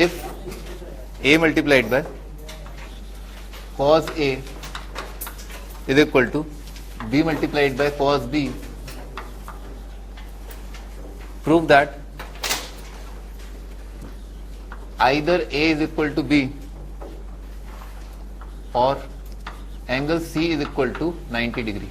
If a multiplied by cos a is equal to b multiplied by cos b, prove that either a is equal to b or angle c is equal to 90 degree.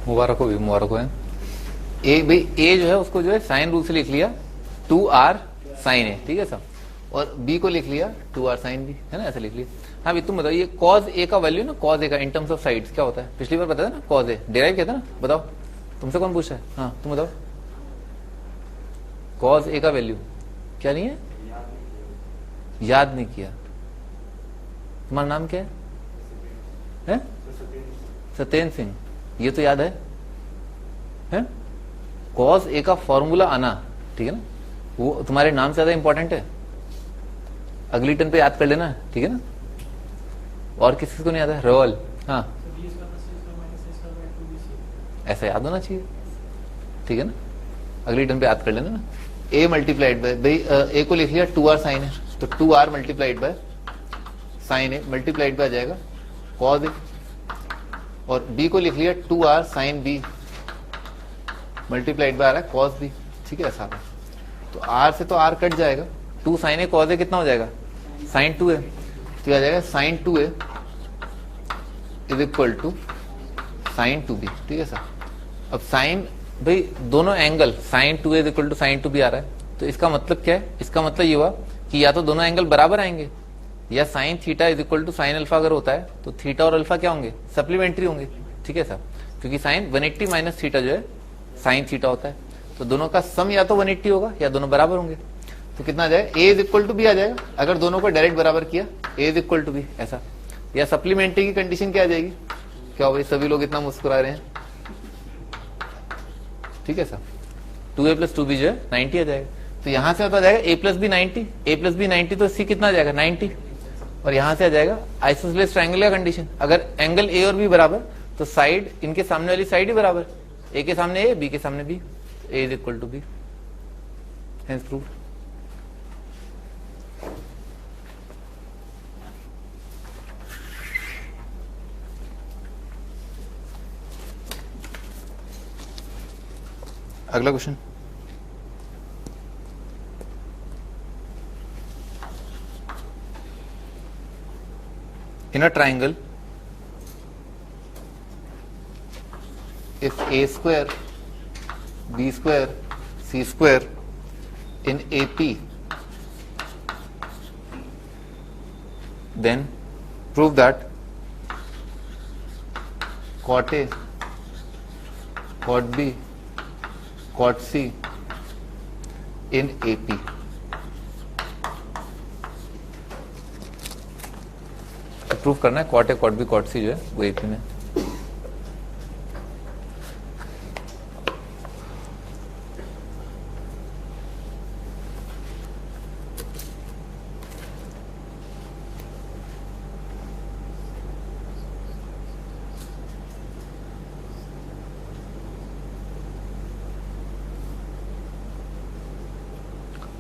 मुबारक हो भी, मुबारक हो। ए भाई ए जो है उसको जो है sine rule से लिख लिया 2r साइन ए, ठीक है सब, और बी को लिख लिया 2r साइन बी, है ना, ऐसे लिख लिया। हाँ भाई तुम बताओ ये cos ए का वैल्यू ना, cos ए का इन टर्म्स ऑफ साइड्स क्या होता है? पिछली बार बताया ना cos ए डेराइव किया था ना, बताओ तुमसे कौन पूछा है? हाँ तुम बताओ cos ए का वैल्यू क्या नहीं है? याद नहीं किया। तुम्हारा नाम क्या है? सत्येंद्र सिंह। ये तो याद है? cos ए का फॉर्मूला आना, ठीक है ना, वो तुम्हारे नाम से ज्यादा इंपॉर्टेंट है। अगली टर्न पे याद कर लेना, ठीक है ना। और किसी को नहीं आता है? रोल, हाँ ऐसा याद होना चाहिए, ठीक है ना। अगली टर्न पे याद कर लेना ना। a मल्टीप्लाइड बाय, भाई a को लिख लिया 2r साइन है, तो 2r multiplied by sine A multiplied by आ जाएगा cos ए, और b को लिख लिया 2r sine b multiplied by आ रहा है cos b, ठीक है ऐसा। तो r से तो r कट जाएगा, 2 साइन ए cos ए कितना हो जाएगा? साइन 2a, तो आ जाएगा sine 2a is equal to sine 2b, ठीक है सर। अब साइन भाई दोनों angle sine 2a is equal to sine 2b आ रहा है, तो इसका मतलब क्या है? इसका मतलब ये हुआ कि या तो दोनों एंगल बराबर आएंगे, या sine theta is equal to sine alpha अगर होता है तो थीटा और अल्फा क्या होंगे? सप्लीमेंट्री होंगे, ठीक है सर, क्योंकि साइन 180 माइनस थीटा जो है साइन थीटा होता है, तो दोनों का सम या तो 180 होगा या दोनों बराबर होंगे। तो कितना आ जाएगा? ए इज इक्वल टू बी आ जाएगा, अगर दोनों को डायरेक्ट बराबर किया ए इज इक्वल टू बी ऐसा। या सप्लीमेंट्री की कंडीशन क्या आ जाएगी? क्या हो भाई सभी लोग इतना मुस्कुरा रहे हैं, ठीक है सर। 2a प्लस 2b जो है 90 आ जाएगा, तो यहां से आता जाएगा a plus B 90, a plus B 90, तो c कितना आ जाएगा? 90, और यहां से आ जाएगा आइसोसेलेस ट्रायंगल का कंडीशन, अगर एंगल a और b बराबर तो साइड इनके सामने वाली साइड ही बराबर, a के सामने a, b के सामने b, a is equal to b, hence proved. अगला question, in a triangle if a square b square c square in AP, then prove that cot A, cot B, cot C in AP। Proof करना है cot A, cot B, cot C जो है वो AP में।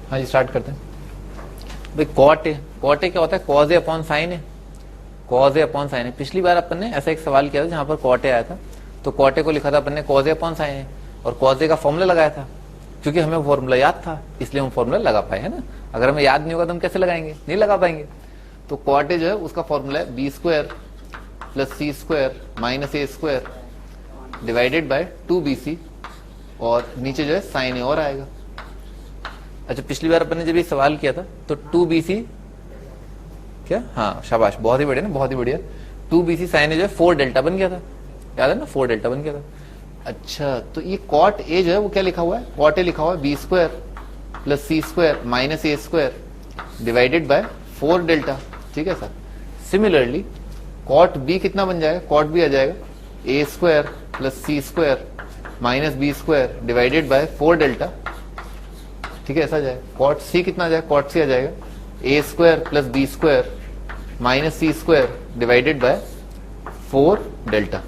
हाँ जी start करते हैं भाई। कॉट ए क्या होता है? कॉज ए अपॉन साइन ए, कॉज ए अपॉन साइन ए। पिछली बार अपन ने ऐसा एक सवाल किया था जहां पर कॉट ए आया था, तो कॉट ए को लिखा था अपन ने कॉज ए अपॉन साइन ए, और कॉज ए का फॉर्मूला लगाया था, क्योंकि हमें फॉर्मूला याद था इसलिए हम फॉर्मूला लगा पाए, है ना। अगर हमें याद नहीं होगा तो हम कैसे लगाएंगे? नहीं लगा पाएंगे। तो कॉट ए जो है उसका फॉर्मूला है B square plus C square minus A square divided by 2bc, और नीचे जो है साइन ए और आएगा, अच्छा पिछली बार अपन ने जब ये सवाल किया था तो 2BC क्या, हाँ शाबाश, बहुत ही बढ़िया ना, बहुत ही बढ़िया। 2BC साइन ए जो है 4 डेल्टा बन गया था, याद है ना, 4 डेल्टा बन गया था। अच्छा तो ये कॉट ए जो है वो क्या लिखा हुआ है, कॉट ए लिखा हुआ है B square plus C square minus A square divided by 4 delta, ठीक है सर। सिमिलरली कॉट बी कितना बन जाएगा, कॉट बी आ जाएगा A square plus C square minus B square divided by 4 delta, ठीक है, ऐसा जाएगा। कॉट सी कितना आ जाएगा, कॉट सी आ जाएगा A square plus B square minus C square divided by 4 delta,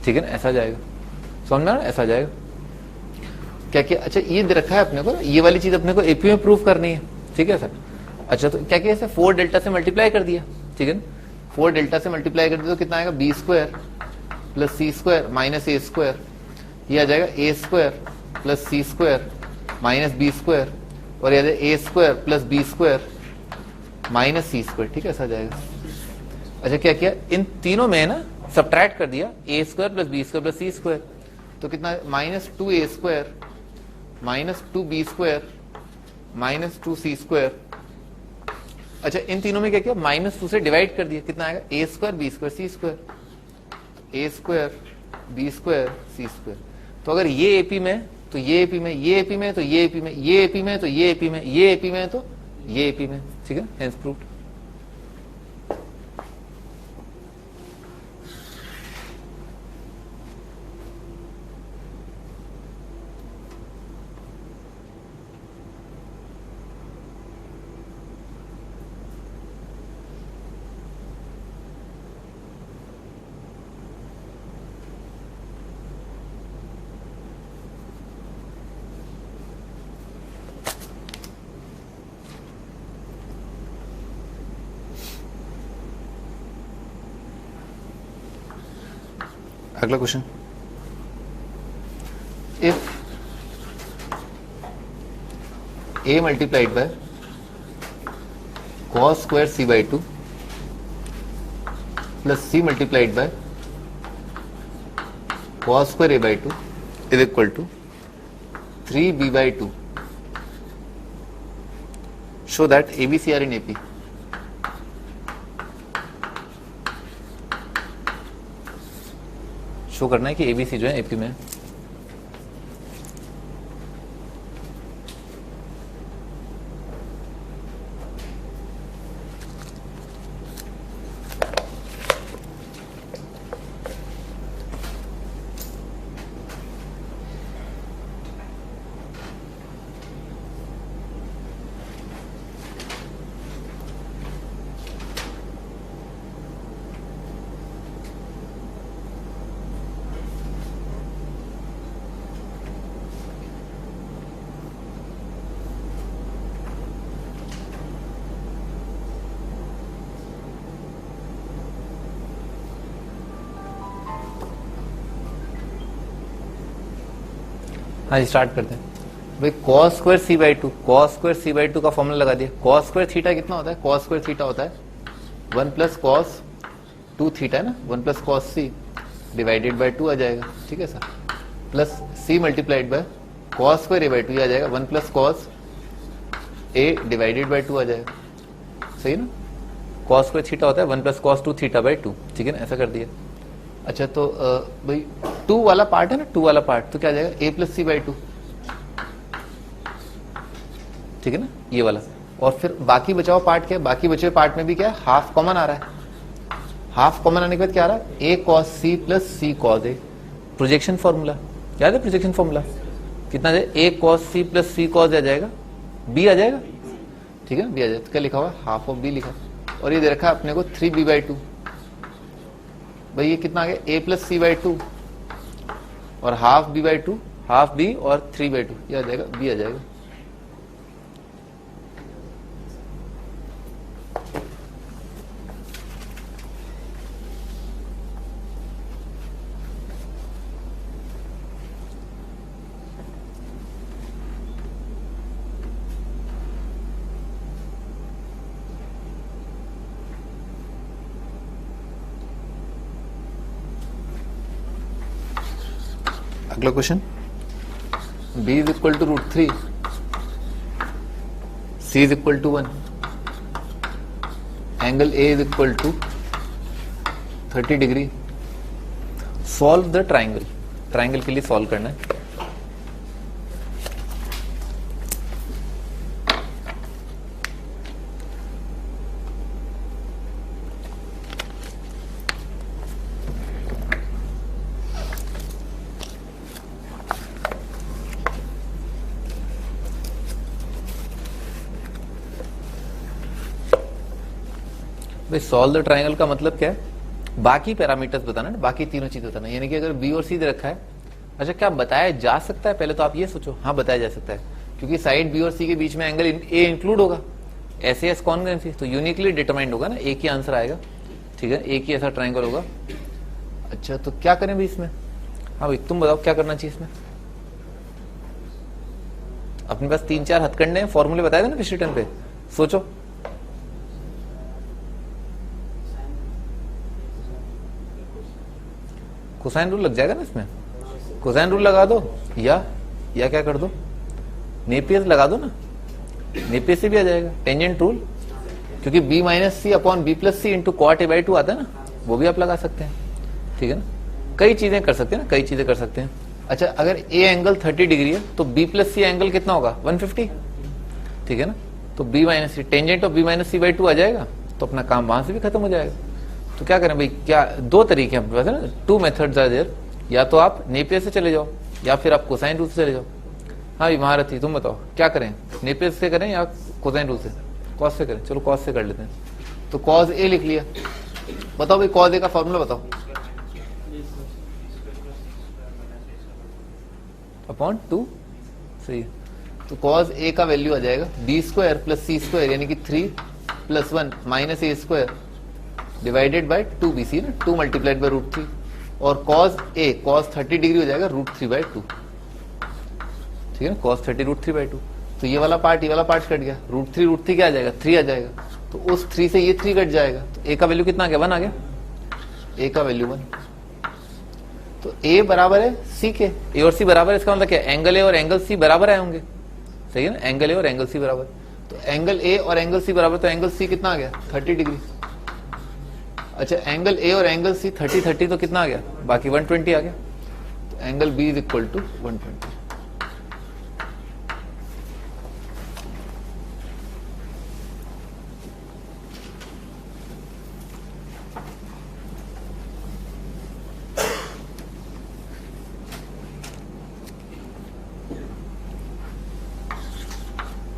ठीक है ना, ऐसा जाएगा। समझ में आ रहा है, ऐसा जाएगा। क्या क्या, अच्छा ये दे रखा है अपने को, ये वाली चीज अपने को एपी में प्रूव करनी है, ठीक है सर। अच्छा तो क्या क्या, ऐसे 4 डेल्टा से मल्टीप्लाई कर दिया, ठीक है ना, 4 डेल्टा से मल्टीप्लाई कर दिया तो कितना आएगा, B square plus C square minus A square, ये आ जाएगा A square plus C square minus B square, और ये आ जाएगा A square plus B square minus C square, ठीक है, ऐसा जाएगा। अच्छा क्या किया, इन तीनों में ना सब्ट्रैक्ट कर दिया, A square plus B square plus C square, तो कितना, minus 2a square minus 2b square minus 2c square. अच्छा इन तीनों में क्या किया, -2 से डिवाइड कर दिया, कितना आएगा, A square B square C square, A square B square C square. तो अगर ये एपी में तो ये एपी में, ये एपी में तो ये एपी में, ये एपी में तो ये एपी में, ये एपी में तो ये एपी में, ठीक है, हेंस प्रूव्ड। अगला question, if a multiplied by cos square c by 2 plus c multiplied by cos square a by 2 is equal to 3b by 2, show that ABC are in AP। Show करना है कि ABC जो है AP में। हाँ start करते हैं भाई। cos square C by 2, cos square C by 2 का फॉर्मूला लगा दिया। cos स्क्वायर थीटा कितना होता है, cos स्क्वायर थीटा होता है 1 प्लस cos 2 थीटा है ना, 1 plus cos c divided by 2 आ जाएगा, ठीक है sir, plus c multiplied by cos square A by 2 आ जाएगा 1 plus cos a divided by 2 आ जाएगा, सही ना। cos स्क्वायर थीटा होता है 1 प्लस cos 2 थीटा बाई 2, ठीक है ना, ऐसा कर दिया। अच्छा तो भाई 2 वाला पार्ट है ना, 2 वाला पार्ट तो क्या आ जाएगा, a प्लस सी बाई 2, ठीक है ना, ये वाला। और फिर बाकी बचाओ पार्ट क्या है, बाकी बचे हुए पार्ट में भी क्या है, हाफ कॉमन आ रहा है। हाफ कॉमन आने के बाद क्या आ रहा है, a cos c plus c cos a, projection formula याद है, प्रोजेक्शन फॉर्मूला कितना है, a cos c plus c cos a आ जाएगा, b आ जाएगा, ठीक है, b आ जाएगा। तो क्या लिखा हुआ, हाफ ऑफ b लिखा, और ये दे रखा है अपने को 3b बाई 2। भाई ये कितना आ गया, a प्लस सी बाई 2 और half b by 2, half b और 3 बाई 2, ये आ जाएगा, b आ जाएगा। अगला question, b is equal to √3 C is equal to 1, angle A is equal to 30 degree. Solve the triangle, triangle के लिए सॉल्व करना है। भाई सॉल्व द ट्राइंगल का मतलब क्या है? बाकी पैरामीटर्स बताना, बाकी तीनों चीजें बताना। यानी कि अगर बी और सी दे रखा है, अच्छा क्या बताया जा सकता है? पहले तो आप ये सोचो, हाँ बताया जा सकता है, क्योंकि साइड बी और सी के बीच में एंगल ए इंक्लूड होगा, ऐसे एस कॉन्ग्रुएंसी, तो यूनिकली डिटरमाइंड होगा ना, एक ही आंसर आएगा। ठीक है, एक ही ऐसा ट्राइंगल होगा। अच्छा तो क्या करें भाई इसमें? हाँ भाई तुम बताओ क्या करना चाहिए इसमें? अपने पास 3-4 हथकंडे हैं, फॉर्मूले बताए थे ना पिछले टर्म पे, सोचो। कोसाइन रूल लग जाएगा ना इसमें, कोसाइन रूल लगा दो, या क्या कर दो, नेपियर लगा दो ना, नेपियर से भी आ जाएगा। टेंजेंट रूल, क्योंकि b minus C upon B plus C into cot A by 2 आता है ना, वो भी आप लगा सकते हैं। ठीक है ना, कई चीजें कर सकते हैं ना, कई चीजें कर सकते हैं। अच्छा अगर a एंगल 30 डिग्री है तो b प्लस सी एंगल कितना होगा? 150। ठीक है ना, तो b minus C, tangent of b minus C by 2 आ जाएगा, तो अपना काम वहां से भी खत्म हो जाएगा। तो क्या करें भाई, क्या दो तरीके हैं अपने पास है ना, 2 मेथड्स आर देयर, या तो आप नेपियर से चले जाओ या फिर आप कोसाइन रूल से चले जाओ। हाँ ये महारथी तुम बताओ क्या करें, नेपियर से करें या कोसाइन रूल से? कॉस से करें, चलो कॉस से कर लेते हैं। तो कॉस ए लिख लिया, बताओ भाई कॉस ए का फॉर्मूला बताओ। अपॉन 2, सही है। तो कॉस ए का वैल्यू आ जाएगा बी स्क्वायर प्लस सी स्क्वायर, यानी कि 3 + 1 minus A square divided by 2bc ना, 2 मल्टीप्लाइड बाय √3, और cos a cos 30 डिग्री हो जाएगा √3/2। ठीक है ना, cos 30 √3/2। तो ये वाला पार्ट कट गया, √3 क्या आ जाएगा? 3 आ जाएगा। तो उस 3 से ये 3 कट जाएगा, तो a का वैल्यू कितना आ गया? 1 आ गया, a का वैल्यू 1। तो a बराबर है c के, a और c बराबर है, इसका मतलब क्या? एंगल a और एंगल c बराबर आए होंगे। सही है ना, एंगल a और एंगल c बराबर, तो एंगल a और एंगल c बराबर, तो एंगल c कितना आ गया? 30 डिग्री। अच्छा एंगल ए और एंगल सी 30 तो कितना आ गया? बाकी 120 आ गया। तो angle B is equal to 120।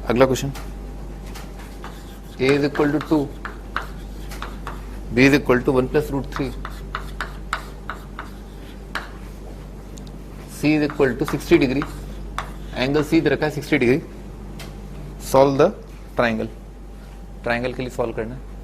अगला question, A is equal to 2, b is equal to 1 plus √3, c is equal to 60 degree, angle c दे रखा है 60 degree. Solve the triangle, triangle के लिए सॉल्व करना है।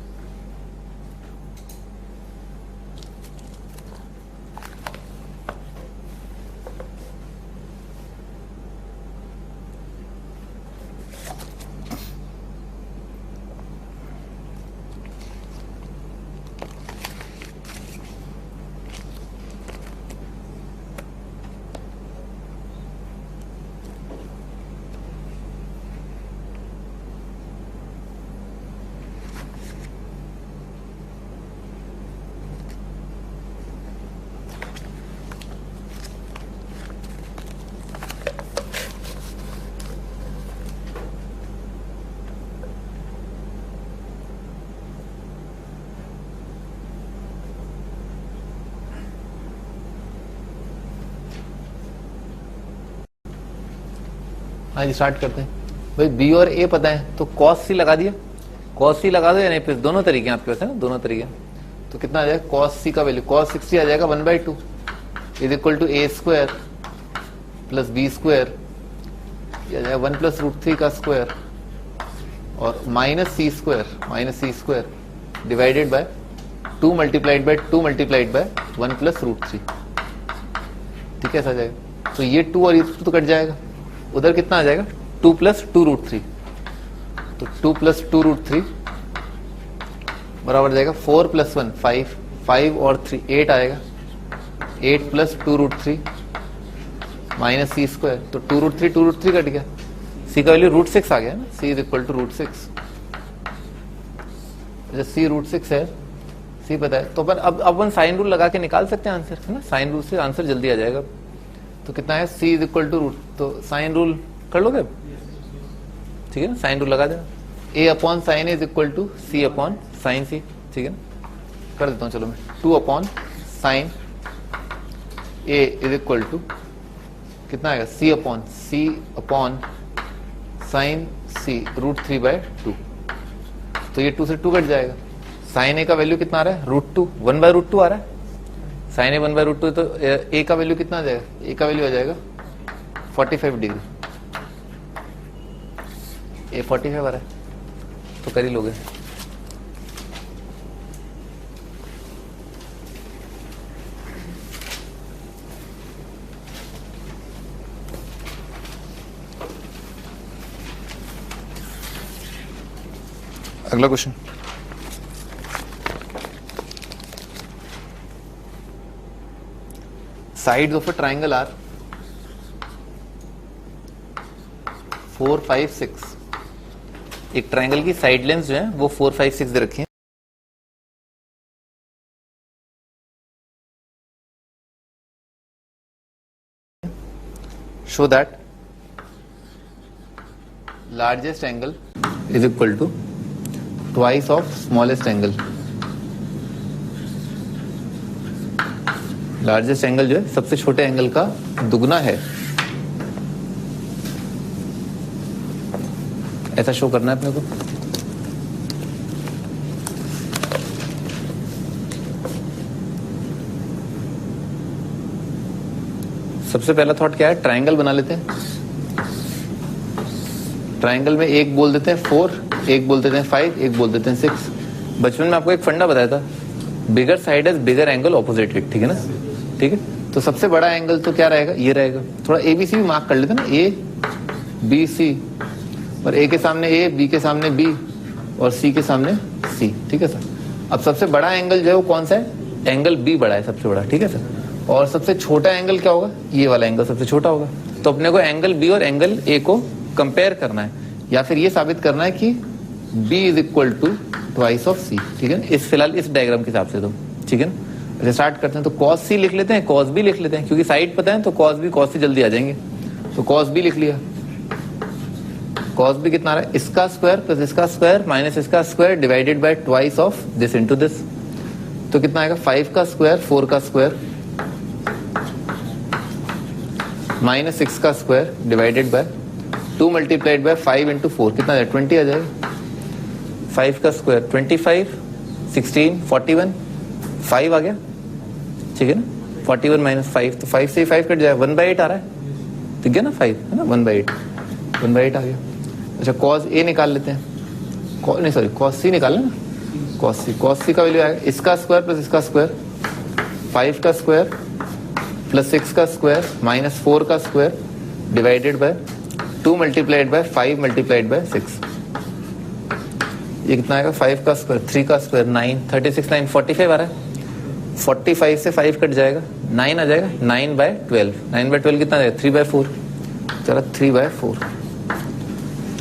हाँ जी स्टार्ट करते हैं। भाई बी और ए पता है तो cos c लगा दिया, cos c लगा दो या नहीं, फिर दोनों तरीके हैं आपके पास है ना, दोनों तरीके। तो कितना आ जाएगा? cos c का वैल्यू cos 60 आ जाएगा 1/2 is equal to a square plus B square, ये आ जाएगा 1 प्लस √3 का स्क्वायर और minus C square divided by 2 multiplied by 1 plus √3। ठीक है ऐसा आ जाएगा। तो ये 2 और ये 2 तो कट जाएगा, उधर कितना आ जाएगा? 2 प्लस 2√3, तो 2 प्लस 2√3 बराबर जाएगा 4 प्लस 1 5 और 3 8 आएगा, 8 प्लस 2√3 माइनस सी स्क्वायर, तो 2√3 कट गया, सी का वैल्यू √6 आ गया ना, सी इज इक्वल टू √6। जैसे सी √6 है, सी पता है, तो अब अपन साइन रूल लगा के निकाल सकते हैं आंसर, है ना। साइन रूल से आंसर जल्दी आ जाएगा। तो कितना है, C is equal to root, तो साइन रूल कर लोगे, ठीक है ना, साइन रूल लगा देना। A upon sine is equal to C upon sine C, ठीक है ना, कर देता हूँ चलो मैं। 2 upon sine A is equal to कितना आएगा, सी अपॉन साइन सी √3/2। तो ये 2 से 2 कट जाएगा। साइन ए का वैल्यू कितना आ रहा है, √2, 1/√2 आ रहा है। साइन ए 1/√2, तो ए का वैल्यू कितना आ जाएगा, ए का वैल्यू आ जाएगा 45 डिग्री। ए 45 आ रहा है, तो कर ही लोगे। अगला question, sides of a triangle are 4, 5, 6। एक ट्राइंगल की साइड लेंथ जो है वो 4, 5, 6 दे रखी है। Show that largest angle is equal to twice of smallest angle. Largest angle जो है सबसे छोटे एंगल का दुगना है, ऐसा शो करना है अपने को। सबसे पहला थॉट क्या है, ट्राइंगल बना लेते हैं। ट्राइंगल में एक बोल देते हैं 4, एक बोल देते हैं 5, एक बोल देते हैं 6। बचपन में आपको एक फंडा बताया था, bigger side is bigger angle opposite it, ठीक है ना, ठीक है। तो सबसे बड़ा एंगल तो क्या रहेगा, ये रहेगा। थोड़ा ए बी सी भी मार्क कर लेते ना, ए बी सी, और ए के सामने ए, बी के सामने बी, और सी के सामने सी, ठीक है सर। अब सबसे बड़ा एंगल जो है वो कौन सा है, एंगल बी बड़ा है, सबसे बड़ा, ठीक है सर। और सबसे छोटा एंगल क्या होगा, ये वाला एंगल सबसे छोटा होगा। तो अपने को एंगल बी और एंगल ए को कंपेयर करना है, या फिर ये साबित करना है कि B is equal to twice of C, ठीक है ना, इस फिलहाल इस डायग्राम के हिसाब से, तो ठीक है ना। स्टार्ट करते हैं, तो कॉस सी लिख लेते हैं, कॉस बी लिख लेते हैं, क्योंकि साइड पता है तो कॉस बी कॉस सी जल्दी आ जाएंगे। तो कॉस बी लिख लिया। कॉस बी कितना आ रहा है, इसका स्क्वायर प्लस इसका स्क्वायर माइनस इसका square divided by twice of this into this. तो कितना आएगा, 5 का स्क्वायर 4 का स्क्वायर माइनस 6 का square divided by 2 multiplied bye 5 into 4, कितना है 20 आ जाएगा। 5 का स्क्वायर 25, 16, 41, 5 आ गया, ठीक है ना। 41 माइनस 5, तो 5 से 5 कट जाएगा, 1/8 आ रहा है, ठीक है ना, 5 है ना, 1/8 आ गया। अच्छा कॉस ए निकाल लेते हैं, नहीं सॉरी कॉस सी निकाल ना, कॉस सी का वैल्यू आएगा इसका स्क्वायर प्लस इसका स्क्वायर, 5 का स्क्वायर प्लस 6 का स्क्वायर माइनस 4 का square divided by 2 multiplied bye 5 multiplied by 6। ये कितना आएगा, 5 का स्क्वायर 3 का स्क्वायर 9, 36 9 45 आ रहा है। 45 से 5 कट जाएगा, 9 आ जाएगा, 9/12, 9/12 कितना आएगा 3/4, चलो 3/4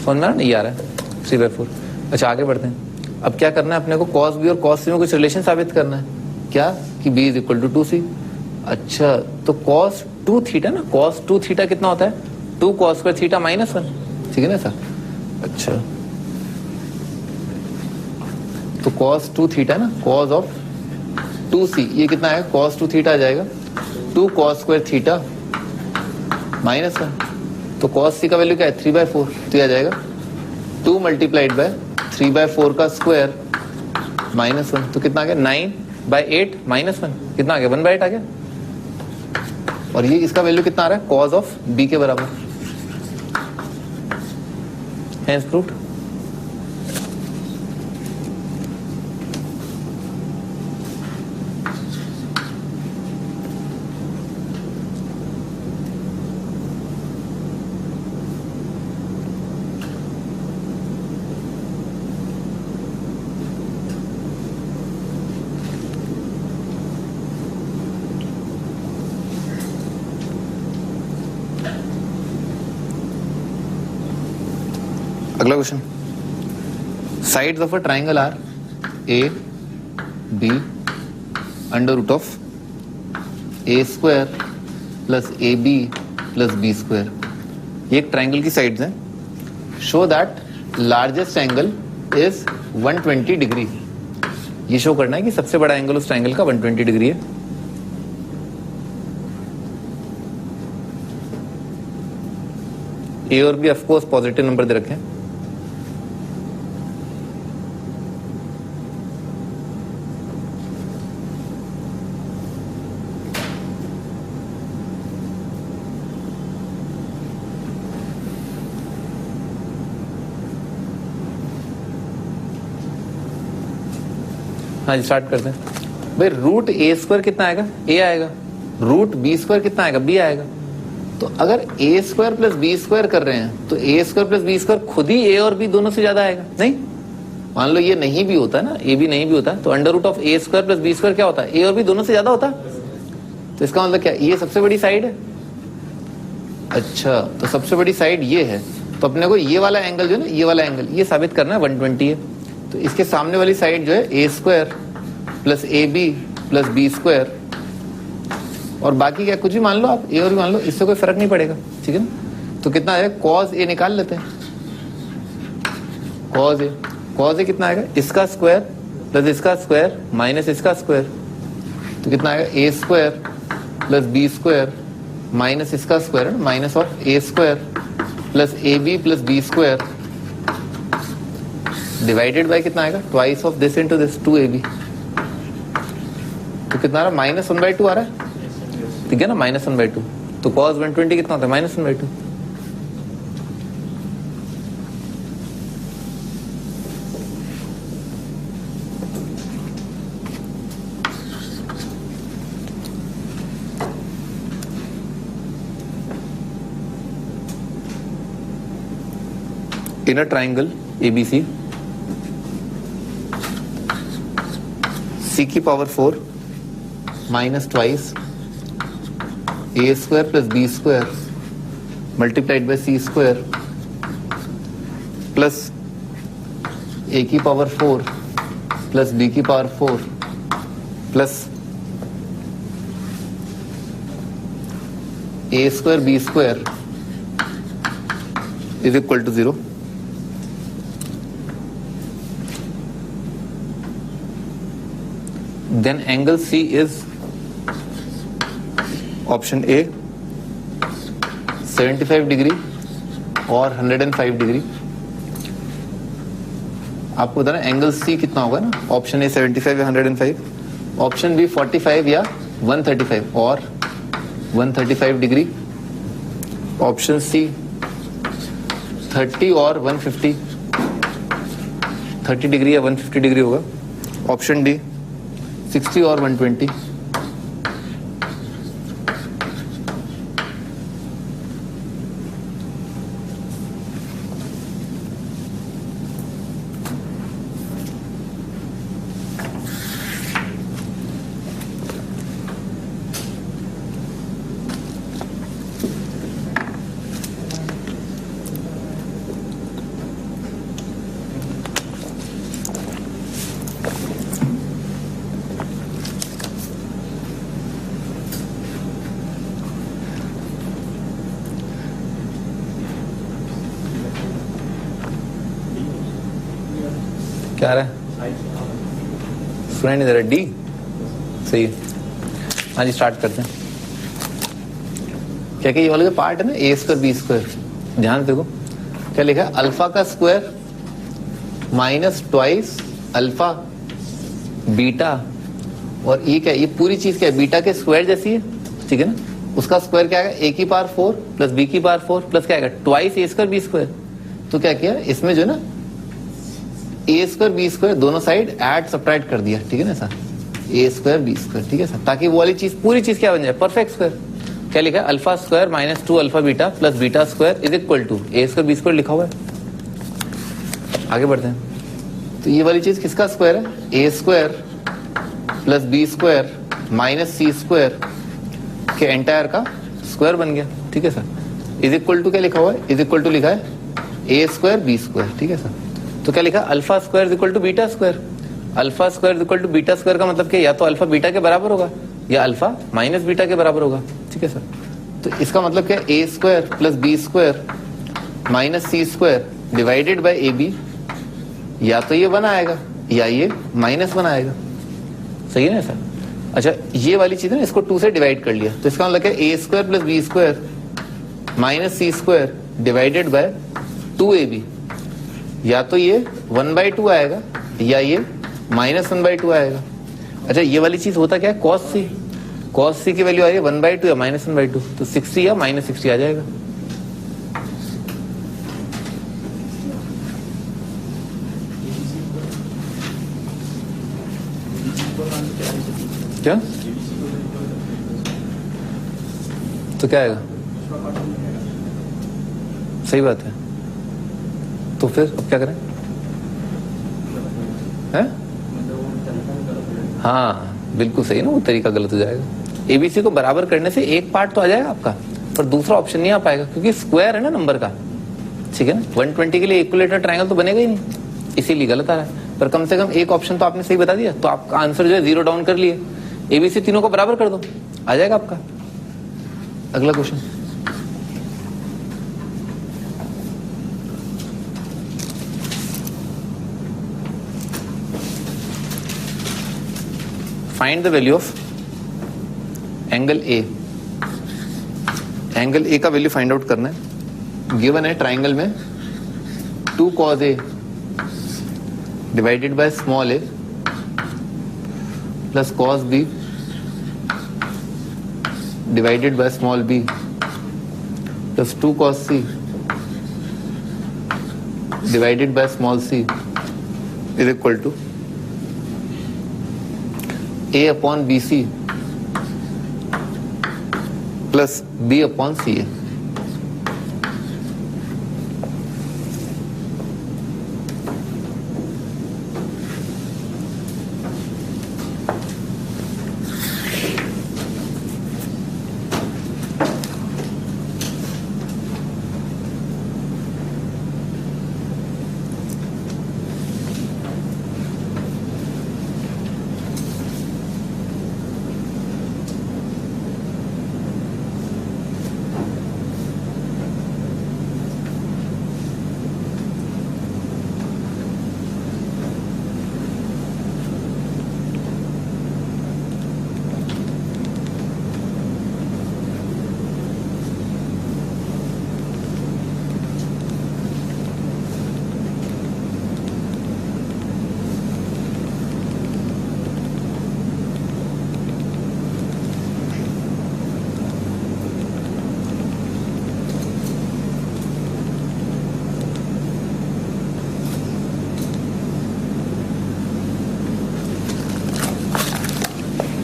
समझ में आ रहा है, ये आ रहा है 3/4। अच्छा आगे बढ़ते हैं। अब क्या करना है अपने को, कॉस बी और कॉस सी में कुछ रिलेशन साबित करना है, क्या कि B is equal to 2c। अच्छा तो cos 2 थीटा ना, cos 2 थीटा कितना होता है, 2 cos स्क्वायर थीटा -1, ठीक है ना सर। अच्छा तो cos 2 थीटा ना, cos ऑफ 2c, ये कितना है, cos 2 थीटा आ जाएगा 2 cos स्क्वायर थीटा -1। तो cos c का वैल्यू क्या है 3/4, तो ये आ जाएगा 2 मल्टीप्लाइड बाय 3/4 का स्क्वायर -1, तो कितना आ गया 9/8 -1, कितना आ गया 1/8 आ गया। और ये इसका वैल्यू कितना आ रहा है, cos ऑफ b के बराबर, हेंस प्रूव्ड। अगला question, sides of a triangle are A B under root of A square plus A B plus B square. ये एक ट्राइंगल की साइड्स हैं। Show that largest angle is 120 degree. ये show करना है कि सबसे बड़ा एंगल उस ट्राइंगल का 120 डिग्री है। ए और B of course positive number दे रखे हैं। हाँ जी, स्टार्ट करते हैं। भाई रूट ए स्क्वायर कितना आएगा? ए आएगा। रूट बी स्क्वायर कितना आएगा? बी आएगा। तो अगर ए स्क्वायर प्लस बी स्क्वायर कर रहे हैं तो ए स्क्वायर प्लस बी स्क्वायर खुद ही ए और बी दोनों से ज्यादा आएगा। नहीं, मान लो ये नहीं भी होता ना, ए भी नहीं भी होता, तो under root of A square plus B square क्या होता है? ए और बी दोनों से ज्यादा होता। तो इसका मतलब क्या, ये सबसे बड़ी साइड है। अच्छा, तो सबसे बड़ी साइड ये है, तो अपने को ये वाला एंगल जो है ना, ये वाला एंगल ये साबित करना है 120 है। तो इसके सामने वाली साइड जो है A square plus A B plus B square, और बाकी क्या कुछ भी मान लो आप, ए और भी मान लो, इससे कोई फर्क नहीं पड़ेगा। ठीक है ना। तो कितना है, कॉस ए निकाल लेते हैं। कॉस ए कितना आएगा? इसका स्क्वायर प्लस इसका स्क्वायर माइनस इसका स्क्वायर, तो कितना आएगा? A square plus B square minus इसका square, minus of A square plus A B plus B square divided by कितना आएगा? Twice of this into this, 2ab। तो कितना आ रहा है? -1/2 आ रहा है। ठीक है ना, -1/2। तो cos 120 कितना होता है? -1/2। In a triangle ABC, c की power 4 minus twice A square plus B square multiplied by C square plus A की पावर 4 प्लस बी की power 4 plus A square B square is equal to 0। Then angle C is option A 75 degree और 105 degree. आपको बताना angle C कितना होगा ना, option A 75 या 105, option B 45 या 135 और 135 डिग्री, ऑप्शन सी 30 और 150, 30 डिग्री या 150 डिग्री होगा, ऑप्शन डी 60 और 120। क्या आ रहा है? सुनाई नहीं दे रहा। डी सही है। हाँ जी, स्टार्ट करते हैं। क्या क्या ये वाला जो पार्ट है ना, ए स्क्वायर बी स्क्वायर, ध्यान देखो क्या लिखा है, अल्फा का square minus twice alpha beta, और ये क्या, ये पूरी चीज क्या है, बीटा के स्क्वायर जैसी है। ठीक है ना। उसका स्क्वायर क्या आएगा, ए की पावर 4 प्लस बी की पावर 4 प्लस क्या आएगा, twice A square B square. तो क्या किया इसमें जो है ना, ए स्क्वायर बी स्क्वायर दोनों साइड ऐड सब्ट्रैक्ट कर दिया। ठीक है ना सर, ए स्क्वायर बी स्क्वायर। ठीक है सर, ताकि वो वाली चीज पूरी चीज क्या बन जाए, परफेक्ट स्क्वायर। क्या लिखा है, alpha square minus 2 alpha beta plus beta square is equal to A square B square लिखा हुआ है। आगे बढ़ते हैं। तो ये वाली चीज किसका स्क्वायर है, A square plus B square minus C square के एंटायर का स्क्वायर बन गया। ठीक है सर, इज इक्वल टू क्या लिखा हुआ है, इज इक्वल टू लिखा है ए स्क्वायर बी स्क्वायर, ठीक है सर। तो क्या लिखा, alpha square is equal to beta square. Alpha square is equal to beta square का मतलब क्या, या तो अल्फा बीटा के बराबर होगा या अल्फा माइनस बीटा के बराबर होगा, ठीक है सर। तो इसका मतलब क्या, A square plus B square minus C square divided by A B, या तो ये 1 आएगा या ये -1 आएगा, सही है ना सर। अच्छा, ये वाली चीज है ना, इसको 2 से डिवाइड कर लिया, तो इसका मतलब क्या, A square plus B square minus C square divided by 2ab, या तो ये 1/2 आएगा या ये -1/2 आएगा। अच्छा, ये वाली चीज होता क्या है, cos c, cos c की वैल्यू आ रही है 1/2 या -1/2, तो 60 या -60 आ जाएगा। क्या, तो क्या आएगा, सही बात है। तो फिर अब क्या करें, है? हाँ बिल्कुल सही ना, वो तरीका गलत हो जाएगा। एबीसी को बराबर करने से एक पार्ट तो आ जाएगा आपका, पर दूसरा ऑप्शन नहीं आ पाएगा क्योंकि स्क्वायर है ना नंबर का, ठीक है ना। 120 के लिए इक्विलेटरल ट्रायंगल तो बनेगा ही नहीं, इसीलिए गलत आ रहा है। पर कम से कम एक ऑप्शन तो आपने सही बता दिया, तो आपका आंसर जो है 0 डाउन कर लिए। एबीसी तीनों को बराबर कर दो, आ जाएगा आपका। अगला question, find the value of angle A. Angle A का वैल्यू फाइंड आउट करना है। गिवन है ट्राइंगल में 2 cos a divided by small a plus cos b divided by small b plus 2 cos c divided by small c is equal to a upon B C प्लस b upon C A.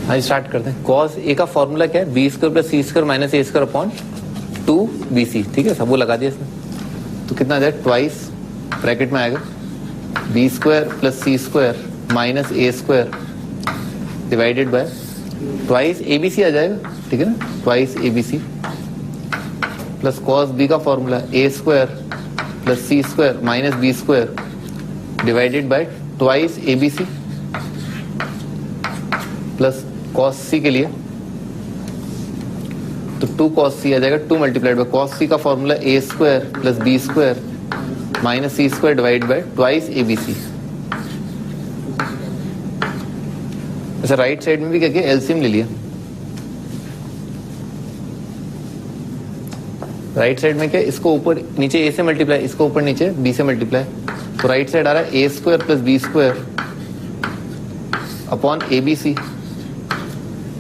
हाँ start करते हैं। cos a का formula क्या है, B square plus C square minus A square upon 2bc, ठीक है सब वो लगा दिया इसमें। तो कितना आ जाएगा, ट्वाइस ब्रैकेट में आएगा B square plus C square minus A square divided by twice ABC आ जाएगा, ठीक है ना, twice ABC plus cos b का formula A square plus C square minus B square divided by twice ABC plus cos c के लिए तो 2 cos c आ जाएगा, 2 मल्टीप्लाइड बाय cos c का formula A square plus B square minus C square divide by twice abc. अच्छा, right side में भी क्या किया, एलसीएम ले लिया। राइट साइड में क्या, इसको ऊपर नीचे ए से मल्टीप्लाई, इसको ऊपर नीचे बी से मल्टीप्लाई, तो राइट साइड आ रहा है A square plus B square upon ABC,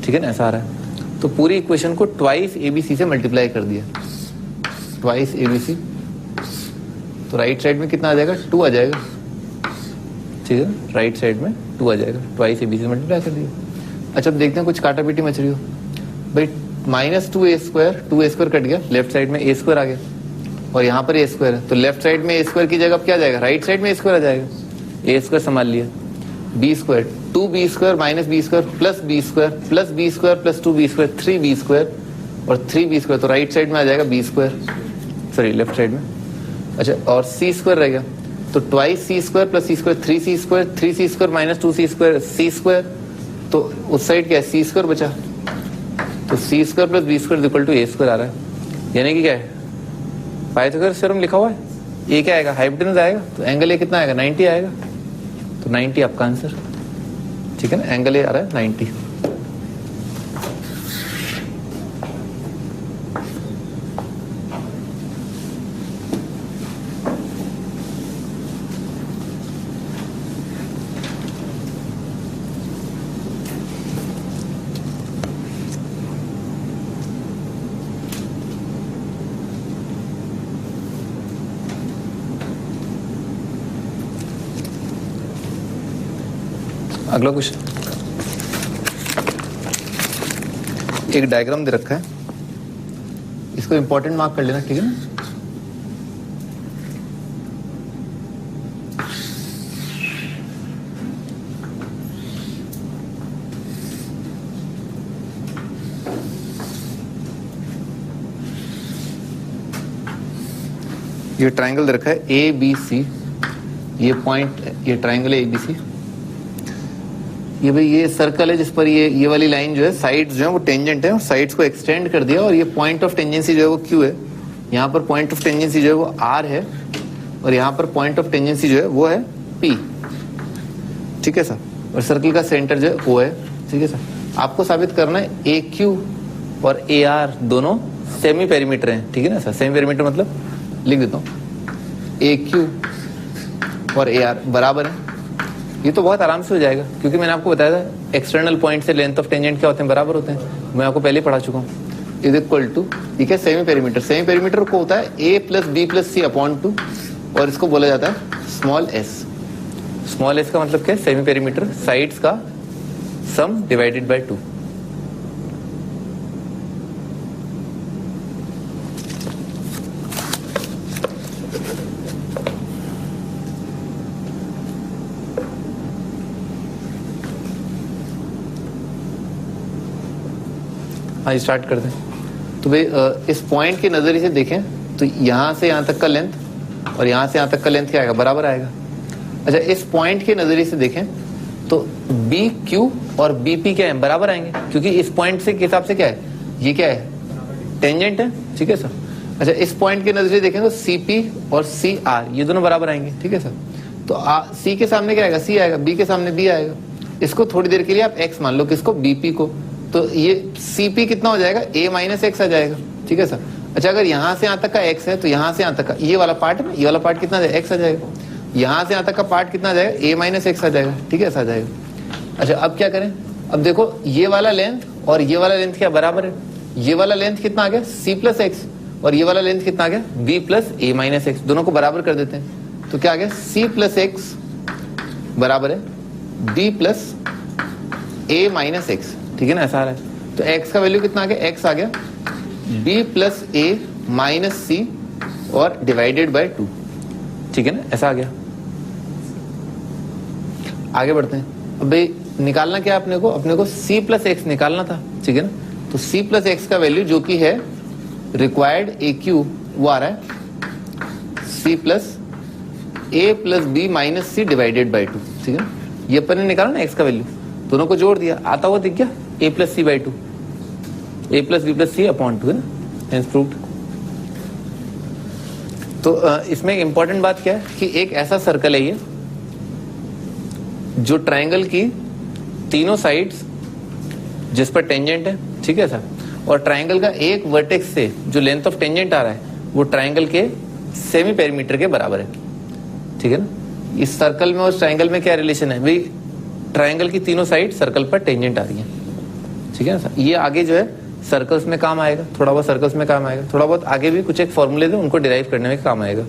ठीक है ना, ऐसा आ रहा है। तो पूरी इक्वेशन को ट्वाइस एबीसी से मल्टीप्लाई कर दिया, ट्वाइस एबीसी, तो राइट साइड में कितना आ जाएगा, 2 आ जाएगा, ठीक है, राइट साइड में 2 आ जाएगा, ट्वाइस एबीसी से मल्टीप्लाई कर दिया। अच्छा, अब देखते हैं कुछ काटा पीटी मच रही हो भाई। माइनस 2a स्क्वायर कट गया, लेफ्ट साइड में a स्क्वायर आ गया और यहाँ पर a स्क्वायर है, तो लेफ्ट साइड में a स्क्वायर की जगह अब क्या आ जाएगा, राइट साइड में a स्क्वायर आ जाएगा, a स्क्वायर संभाल लिया, b square 2b square minus B square plus B square plus B square plus 2b square 3b square और 3b स्क्वायर, तो राइट साइड में आ जाएगा B square, sorry left side में अच्छा, और सी स्क्वायर रह गया, तो ट्वाइस सी स्क्वायर प्लस सी square 3c square minus 2c square C square, तो उस साइड क्या है, सी स्क्वायर बचा, तो C square plus B square equal to A square आ रहा है। यानी कि क्या है, पाइथागोरस थ्योरम लिखा हुआ है, ये क्या आएगा, हाइपोटेनस आएगा, तो एंगल ए कितना आएगा, 90 आएगा, तो 90 आपका आंसर। ठीक है ना, एंगल ए आ रहा है 90। अगला क्वेश्चन, एक डायग्राम दे रखा है, इसको इंपॉर्टेंट मार्क कर लेना, ठीक है ना। ये ट्राइंगल दे रखा है ए बी सी, ये पॉइंट, ये ट्राइंगल है ए बी सी, ये भाई ये सर्कल है जिस पर ये वाली लाइन जो है, साइड्स जो है वो टेंजेंट है, और साइड्स को एक्सटेंड कर दिया, और ये पॉइंट ऑफ टेंजेंसी जो है वो क्यू है, यहाँ पर पॉइंट ऑफ टेंजेंसी जो है वो आर है, और यहाँ पर पॉइंट ऑफ टेंजेंसी जो है वो है पी। ठीक है सर, और सर्कल का सेंटर जो है ओ है। ठीक है सर, आपको साबित करना है ए क्यू और ए आर दोनों सेमी पेरीमीटर हैं। ठीक है ना सर, सेमी पेरीमीटर मतलब लिख देता हूँ, ए क्यू और ए आर बराबर है। ये तो बहुत आराम से हो जाएगा, क्योंकि मैंने आपको बताया था एक्सटर्नल पॉइंट से लेंथ ऑफ टेंजेंट क्या होते हैं, बराबर होते हैं, मैं आपको पहले पढ़ा चुका हूँ। इज इक्वल टू, ठीक है, सेमी पेरीमीटर, सेमी पेरीमीटर को होता है ए plus B plus c upon 2, और इसको बोला जाता है स्मॉल एस। स्मॉल एस का मतलब क्या है, सेमी पेरीमीटर, साइड्स का सम डिवाइडेड बाय 2। हाँ, स्टार्ट कर दें। तो भाई इस पॉइंट के नजरिए से देखें तो यहां से यहां तक का लेंथ और यहां से यहां तक का लेंथ क्या आएगा, बराबर आएगा। अच्छा, इस पॉइंट के नजरिए से देखें तो बी क्यू और बी पी क्या है, बराबर आएंगे, क्योंकि इस पॉइंट से के हिसाब से क्या है, ये क्या है, टेंजेंट है। ठीक है सर। अच्छा, इस पॉइंट के नजरिए देखें तो सी पी और सी आर ये दोनों बराबर आएंगे। ठीक है सर। तो सी के सामने क्या आएगा, सी आएगा, बी के सामने बी आएगा। इसको थोड़ी देर के लिए आप एक्स मान लो, किसको, बीपी को, तो ये सीपी कितना हो जाएगा, ए माइनस एक्स आ जाएगा। ठीक है सर। अच्छा, अगर यहां से यहां तक का एक्स है तो यहां से यहां तक का ये वाला पार्ट है, ये वाला पार्ट कितना एक्स आ जाएगा, यहां से यहां तक का पार्ट कितना आ जाएगा, ए माइनस एक्स आ जाएगा। ठीक है, ऐसा आ जाएगा। अच्छा, अब क्या करें, अब देखो ये वाला लेंथ और ये वाला लेंथ क्या बराबर है, ये वाला लेंथ कितना आ गया, सी प्लस एक्स, और ये वाला लेंथ कितना आ गया, बी प्लस ए माइनस एक्स, दोनों को बराबर कर देते हैं। तो क्या आ गया, सी प्लस एक्स बराबर है बी प्लस ए माइनस एक्स। ठीक है ना, ऐसा आ रहा है। तो x का वैल्यू कितना आ गया, x आ गया b प्लस ए माइनस सी और डिवाइडेड बाय 2। ठीक है ना, ऐसा आ गया। आगे बढ़ते हैं। अब भाई निकालना क्या अपने को c प्लस एक्स निकालना था। ठीक है ना, तो c प्लस एक्स का वैल्यू जो कि है रिक्वायर्ड ए क्यू, वो आ रहा है c plus a plus b minus c divided by 2। ठीक है ना, ये अपन ने निकाला ना x का वैल्यू, दोनों को जोड़ दिया, आता हुआ दिख गया a plus c by 2, a plus B plus c upon 2 है ना, हेंस प्रूव्ड। तो इसमें एक इंपॉर्टेंट बात क्या है कि एक ऐसा सर्कल है ये जो ट्रायंगल की तीनों साइड्स जिस पर टेंजेंट है। ठीक है सर, और ट्रायंगल का एक वर्टेक्स से जो लेंथ ऑफ टेंजेंट आ रहा है वो ट्रायंगल के सेमी पेरीमीटर के बराबर है। ठीक है ना, इस सर्कल में और ट्रायंगल में क्या रिलेशन है भाई, ट्रायंगल की तीनों साइड सर्कल पर टेंजेंट आ रही है। ठीक है ना सर, ये आगे जो है सर्कल्स में काम आएगा, थोड़ा बहुत सर्कल्स में काम आएगा, थोड़ा बहुत आगे भी कुछ एक फॉर्मूले थे उनको डिराइव करने में काम आएगा।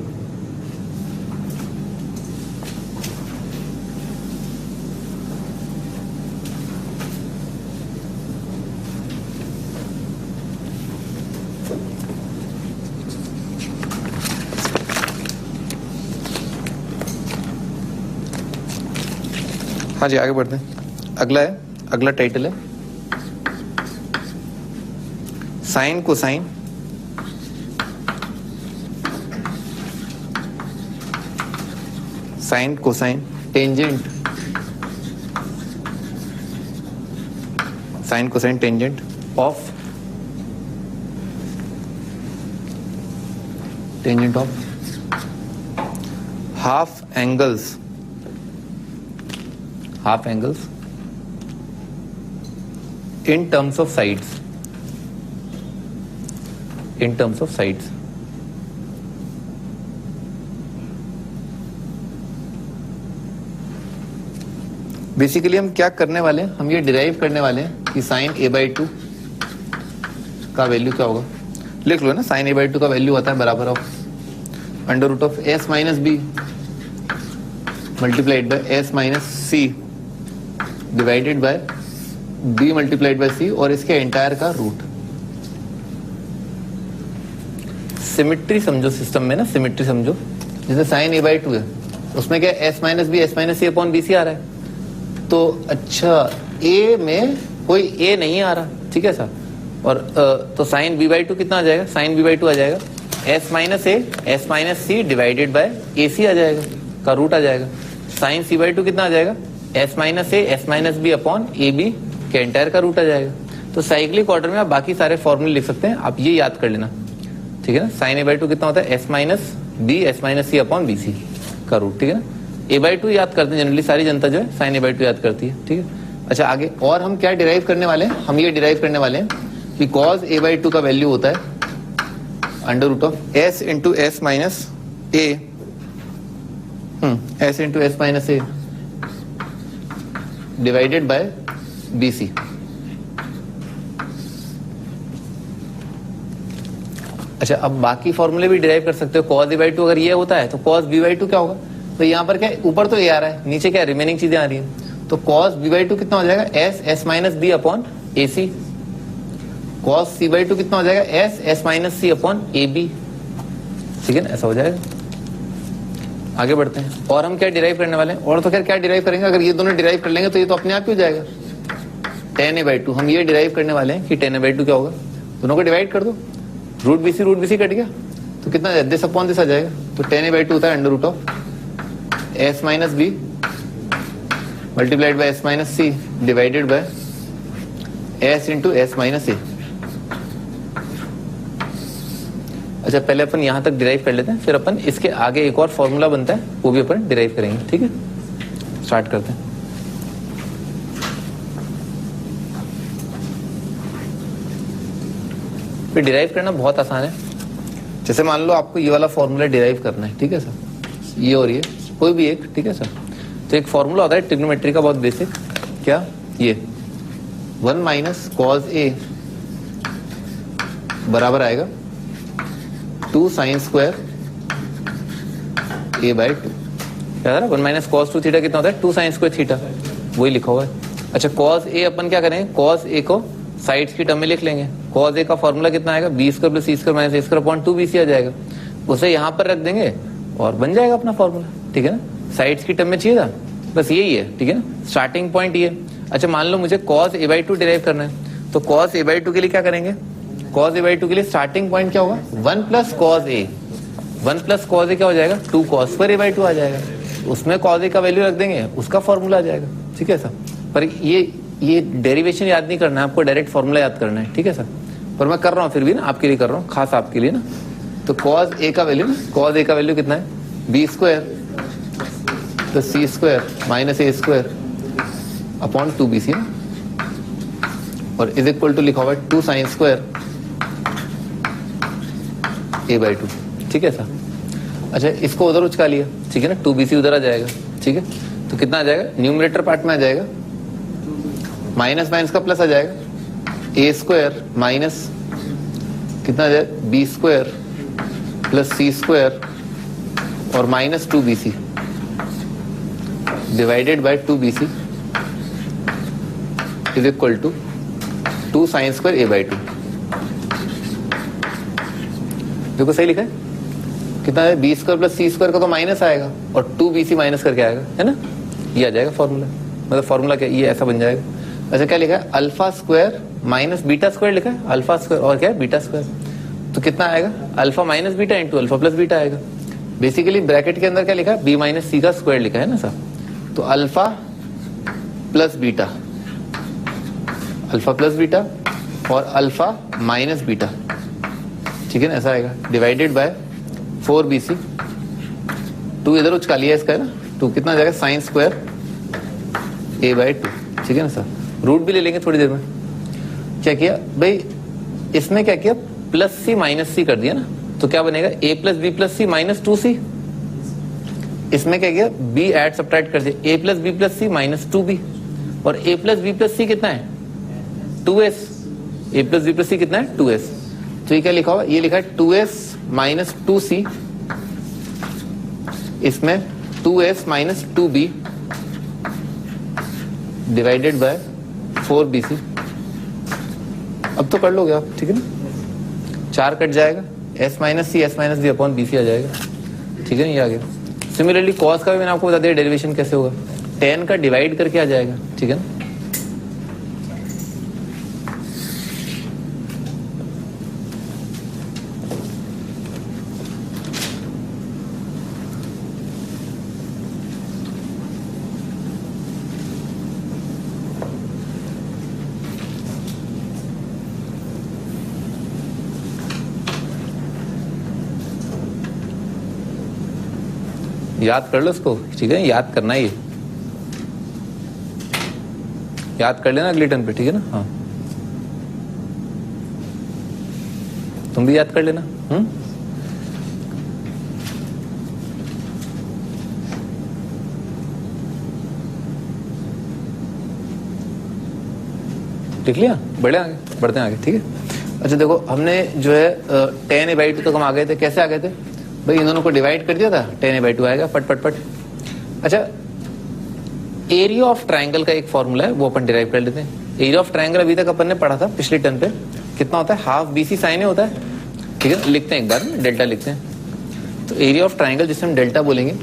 हाँ जी, आगे बढ़ते हैं। अगला टाइटल है sine cosine sine cosine tangent, sine cosine tangent of half angles in terms of sides, basically हम क्या करने वाले हैं, हम ये डिराइव करने वाले हैं कि साइन a/2 का वैल्यू क्या होगा। लिख लो ना, साइन a/2 का वैल्यू होता है बराबर of under root of s minus b multiplied by s minus c divided by b multiplied by c और इसके एंटायर का रूट। सिमिट्री समझो सिस्टम में ना, सिमिट्री समझो। जैसे साइन a/2 है, उसमें क्या s minus c upon bc आ रहा है। तो अच्छा, a में कोई a नहीं आ रहा, ठीक है सर। और तो साइन b/2 कितना आ जाएगा, साइन b/2 आ जाएगा s minus c divided bye ac आ जाएगा, का रूट आ जाएगा। साइन c/2 कितना आ जाएगा, s minus b upon ab के एंटायर का रूट आ जाएगा। तो साइक्लिक ऑर्डर में आप बाकी सारे फॉर्मूले लिख सकते हैं, आप ये याद कर लेना, ठीक है ना। साइन a/2 कितना होता है, s minus c upon bc का रूट, ठीक है ना। a/2 याद करते हैं जनरली, सारी जनता जो है साइन a/2 याद करती है, ठीक है। अच्छा आगे और हम क्या डिराइव करने वाले हैं, हम ये डिराइव करने वाले हैं कि कॉस a/2 का वैल्यू होता है under root of s into s minus a divided by bc। अच्छा, अब बाकी फॉर्मूले भी डिराइव कर सकते हो। cos a/2 अगर ये होता है तो cos b/2 क्या होगा, तो यहाँ पर क्या है, ऊपर तो a आ रहा है, नीचे क्या रिमेनिंग चीजें आ रही है। तो cos b/2 कितना हो जाएगा, s minus b upon ac। cos c/2 कितना हो जाएगा, s minus c upon ab, ठीक है ना, ऐसा हो जाएगा। आगे बढ़ते हैं, और हम क्या डिराइव करने वाले हैं, और तो खैर क्या डिराइव करेंगे, अगर ये दोनों डिराइव कर लेंगे तो ये तो अपने आप ही हो जाएगा। tan a/2 हम ये डिराइव करने वाले हैं कि tan a/2 क्या होगा, दोनों को डिवाइड कर दो, रूट bc कट गया तो कितना दिस अपॉन दिस आ जाएगा। तो tan a/2 होता है under root of s minus b multiplied by s minus c divided by s into s minus a। अच्छा, पहले अपन यहां तक डिराइव कर लेते हैं, फिर अपन इसके आगे एक और फॉर्मूला बनता है, वो भी अपन डिराइव करेंगे, ठीक है। स्टार्ट करते हैं। फिर डिराइव करना बहुत आसान है। जैसे मान लो आपको ये वाला फॉर्मूला डिराइव करना है, ठीक है सर, ये और ये कोई भी एक, ठीक है सर। तो एक फॉर्मूला होता है ट्रिग्नोमेट्री का बहुत बेसिक, क्या, ये 1 माइनस कॉस a बराबर आएगा 2 साइन स्क्वायर a/2। क्या था ना, 1 माइनस कॉस 2 थीटा कितना होता है, 2 साइन स्क्वायर थीटा, वही लिखा हुआ है। अच्छा, कॉस a अपन क्या करेंगे, कॉस a को साइड्स की टर्म में लिख लेंगे। कॉस a का फॉर्मूला कितना आएगा, b square plus c square minus a square upon 2bc आ जाएगा। उसे यहाँ पर रख देंगे और बन जाएगा अपना फॉर्मूला, ठीक है ना। साइड्स की टर्म में चाहिए था, बस यही है, ठीक है ना, स्टार्टिंग पॉइंट ये। अच्छा, मान लो मुझे cos a/2 डिराइव करना है, तो cos a/2 के लिए क्या करेंगे, cos a/2 के लिए स्टार्टिंग पॉइंट क्या होगा, 1 plus cos a। 1 plus cos a क्या हो जाएगा, 2 cos स्क्वायर a/2 आ जाएगा। उसमें cos a का वैल्यू रख देंगे, उसका फॉर्मूला आ जाएगा, ठीक है सर। पर ये डेरिवेशन याद नहीं करना है आपको, डायरेक्ट फॉर्मूला याद करना है, ठीक है सर। पर मैं कर रहा हूँ फिर भी ना, आपके लिए कर रहा हूँ, खास आपके लिए ना। तो cos a का वैल्यू ना, cos a का वैल्यू कितना है, b square plus c square minus a square upon 2bc ना, और इज इक्वल टू लिखा हुआ है 2 साइन स्क्वायर a/2, ठीक है सर। अच्छा, इसको उधर उचका लिया, ठीक है ना, 2bc उधर आ जाएगा, ठीक है। तो कितना आ जाएगा, न्यूमरेटर पार्ट में आ जाएगा, माइनस माइनस का प्लस आ जाएगा, a स्क्वायर माइनस कितना आ जाएगा, b square plus c square और minus 2bc divided by 2bc is equal to 2 sine square a/2। देखो सही लिखा है, कितना है, b square plus c square का तो माइनस आएगा और 2bc माइनस करके आएगा, है ना, ये आ जाएगा फॉर्मूला। मतलब फॉर्मूला क्या, ये ऐसा बन जाएगा। अच्छा, क्या लिखा है, alpha square minus beta square लिखा है, अल्फा स्क्वायर और क्या है, बीटा स्क्वायर। तो कितना आएगा, alpha minus beta into alpha plus beta आएगा। बेसिकली ब्रैकेट के अंदर क्या लिखा है, बी माइनस सी का स्क्वायर लिखा है ना सर। तो alpha plus beta, alpha plus beta और अल्फा माइनस बीटा, ठीक है ना, ऐसा आएगा डिवाइडेड बाय 4bc। 2 इधर उचका लिया इसका है ना, 2 कितना जाएगा साइन स्क्वायर a/2, ठीक है ना सर। रूट भी ले लेंगे थोड़ी देर में। क्या किया भाई, इसमें क्या किया, प्लस सी माइनस सी कर दिया ना, तो क्या बनेगा a plus B plus C minus 2c। इसमें क्या किया, b ऐड सब्ट्रैक्ट कर दिया, a plus B plus C minus 2b, और a plus B plus C कितना है 2s, a plus B plus C कितना है 2s। तो ये क्या लिखा हुआ, ये लिखा है 2s माइनस 2c, इसमें 2s minus 2b divided by 4bc। अब तो कर लोगे आप, ठीक है ना, 4 कट जाएगा, s minus C upon bc आ जाएगा, ठीक है ना, ये आ गया। सिमिलरली कॉस का भी मैंने आपको बता दिया डेरिवेशन कैसे होगा, tan का डिवाइड करके आ जाएगा, ठीक है ना। याद कर लो इसको, ठीक है, याद करना ही है, याद कर लेना अगले टर्न पे, ठीक है ना। हाँ तुम भी याद कर लेना। लिख लिया, बढ़ते हैं आगे, ठीक है। अच्छा देखो, हमने जो है tan a/2 तक हम आ गए थे। कैसे आ गए थे भाई, इन दोनों को डिवाइड कर दिया था, tan a/2 आएगा, पट पट पट। अच्छा, एरिया ऑफ ट्राइंगल का एक फॉर्मूला है, वो अपन डिराइव कर लेते हैं। एरिया ऑफ ट्राइंगल अभी तक अपन ने पढ़ा था पिछले टर्न पे, कितना होता है, हाफ BC sin A होता है, ठीक है। लिखते हैं एक बार, डेल्टा लिखते हैं। तो एरिया ऑफ ट्राइंगल जिसे हम डेल्टा बोलेंगे,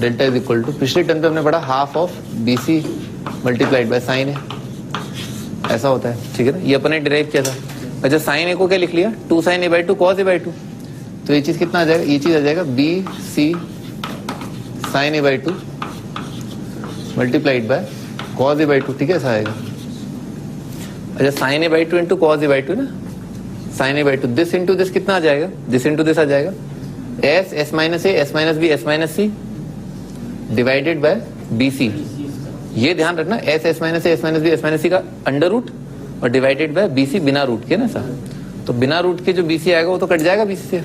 डेल्टा इज इक्वल टू, पिछले टर्न पे हमने पढ़ा half of BC multiplied by sin A, ऐसा होता है, ठीक है ना। ये अपन ने डिराइव किया था। अच्छा, sin A को क्या लिख लिया, 2 sin A/2 cos A/2। तो ये चीज कितना आ जाएगा, ये चीज आ जाएगा BC sin A/2 multiplied by cos A/2, ठीक है, ऐसा आएगा। अच्छा, sin A/2 into cos A/2 ना, sin A/2 this into this कितना आ जाएगा, दिस इंटू दिस आ जाएगा, s minus a s minus b s minus c divided by BC। ये ध्यान रखना, s minus a s minus b s minus c का under root और divided by BC बिना रूट के ना सर। तो बिना रूट के जो BC आएगा वो तो कट जाएगा BC से,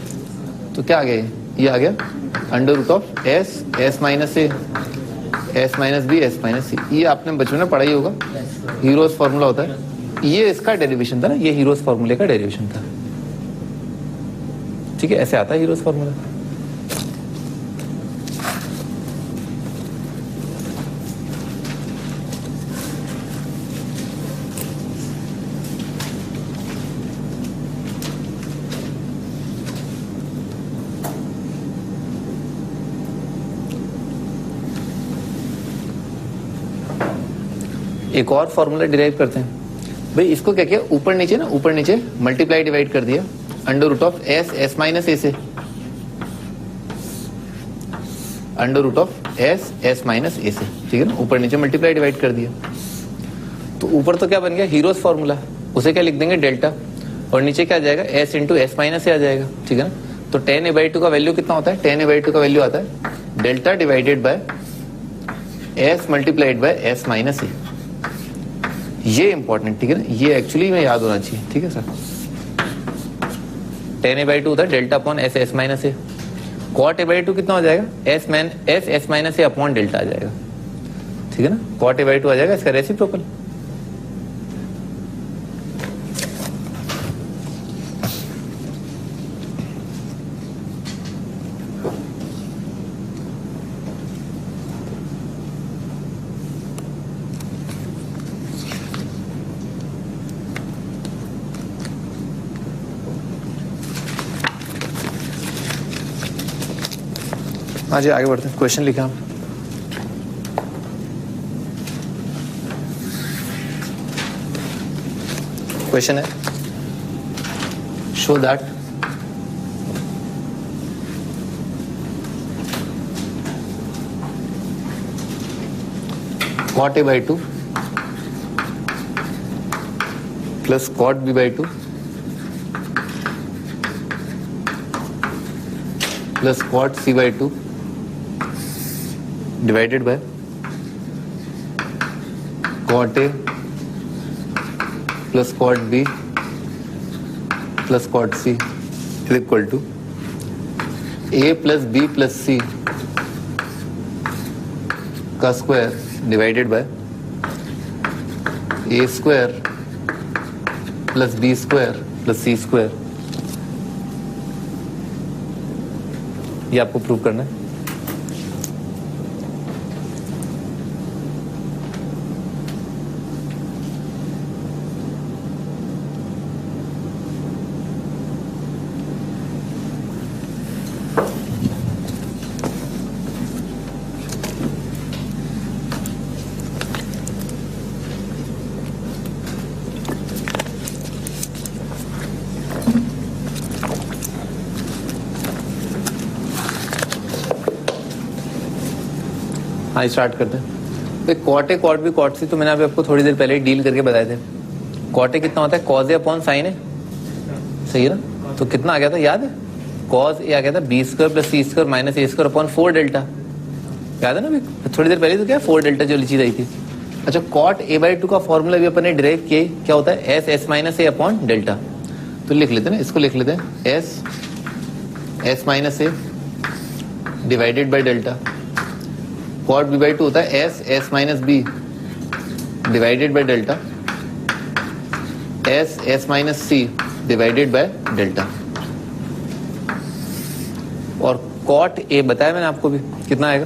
तो क्या आ गया, ये आ गया under root of s minus a s minus b s minus c। ये आपने बचपन में पढ़ा ही होगा, हीरोज फॉर्मूला होता है। ये इसका डेरिवेशन था ना, ये हीरोज फॉर्मूले का डेरिवेशन था, ठीक है, ऐसे आता है हीरोज फॉर्मूला। एक और फॉर्मूला डिराइव करते हैं भाई। इसको क्या किया, ऊपर नीचे ना, ऊपर नीचे मल्टीप्लाई डिवाइड कर दिया, under root of s minus a से, under root of s minus a से, ठीक है ना, ऊपर नीचे मल्टीप्लाई डिवाइड कर दिया। तो ऊपर तो क्या बन गया, हीरोज फॉर्मूला, उसे क्या लिख देंगे डेल्टा, और नीचे क्या आ जाएगा, s into s minus a आ जाएगा, ठीक है ना। तो tan a/2 का वैल्यू कितना होता है, tan a/2 का वैल्यू आता है delta divided by s multiplied by s minus a। ये इंपॉर्टेंट, ठीक है ना, ये एक्चुअली में याद होना चाहिए, ठीक है सर। tan a/2 होता है delta upon s minus a। cot a/2 कितना हो जाएगा, s minus a upon delta आ जाएगा, ठीक है ना। cot a/2 आ जाएगा इसका रेसिप्रोकल। हाँ जी, आगे बढ़ते हैं। क्वेश्चन लिखा हम, क्वेश्चन है, show that cot A by two plus cot B by two plus cot C by two divided by cot A plus cot B plus cot C is equal to A plus B plus C का square divided by A square plus B square plus C square. ये आपको prove करना है। हाँ start करते हैं। तो cot a cot b cot c तो मैंने अभी आपको थोड़ी देर पहले डील करके बताए थे। कॉट ए कितना होता है कॉज ए अपॉन साइन ए, सही है ना। तो कितना आ गया था याद है, कॉज ए आ गया था B square plus C square minus A square upon 4 delta, याद है ना। अभी थोड़ी देर पहले तो क्या 4 डेल्टा जो लिखी रही थी। अच्छा कॉट ए बाई टू का फॉर्मूला भी अपन ने डिराइव किया, क्या होता है s s minus a upon delta. तो लिख लेते हैं ना, इसको लिख लेते हैं s s minus a divided by delta. Cot B by two होता है s s minus b divided by delta s s minus c divided by delta. और कॉट ए बताया मैंने आपको भी, कितना आएगा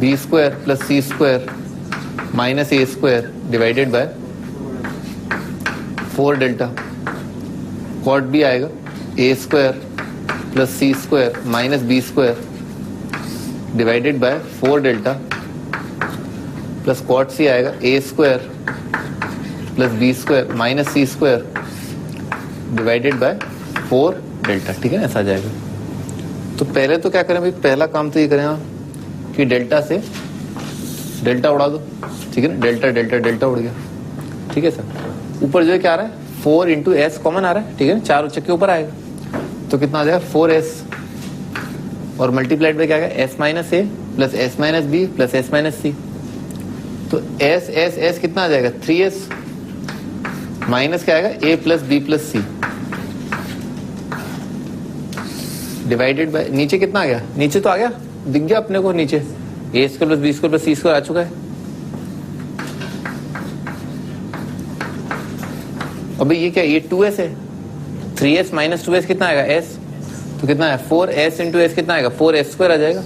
B square plus C square minus A square divided by 4 delta. Cot B आएगा A square plus C square minus B square divided by 4 delta plus cot C आएगा A square plus B square minus C square divided by 4 delta. ठीक है ना, ऐसा आ जाएगा। तो पहले तो क्या करें भाई, पहला काम तो ये करें कि डेल्टा से डेल्टा उड़ा दो। ठीक है ना, डेल्टा डेल्टा डेल्टा उड़ गया। ठीक है सर, ऊपर जो है क्या आ रहा है 4 इंटू एस कॉमन आ रहा है। ठीक है, 4 उच्चक के ऊपर आएगा तो कितना आ जाएगा 4s और मल्टीप्लाइड बाय क्या आएगा S minus A plus S minus B plus S minus C. तो एस एस एस कितना आ जाएगा 3s माइनस क्या आएगा A plus B plus C divided by नीचे कितना आ गया, नीचे तो आ गया दिख गया अपने को नीचे A square plus B square plus C square आ चुका है। अभी ये क्या, ये 2s है, 3s माइनस 2s कितना आएगा s, तो कितना है 4s इंटू एस कितना आएगा 4s स्क्वायर आ जाएगा।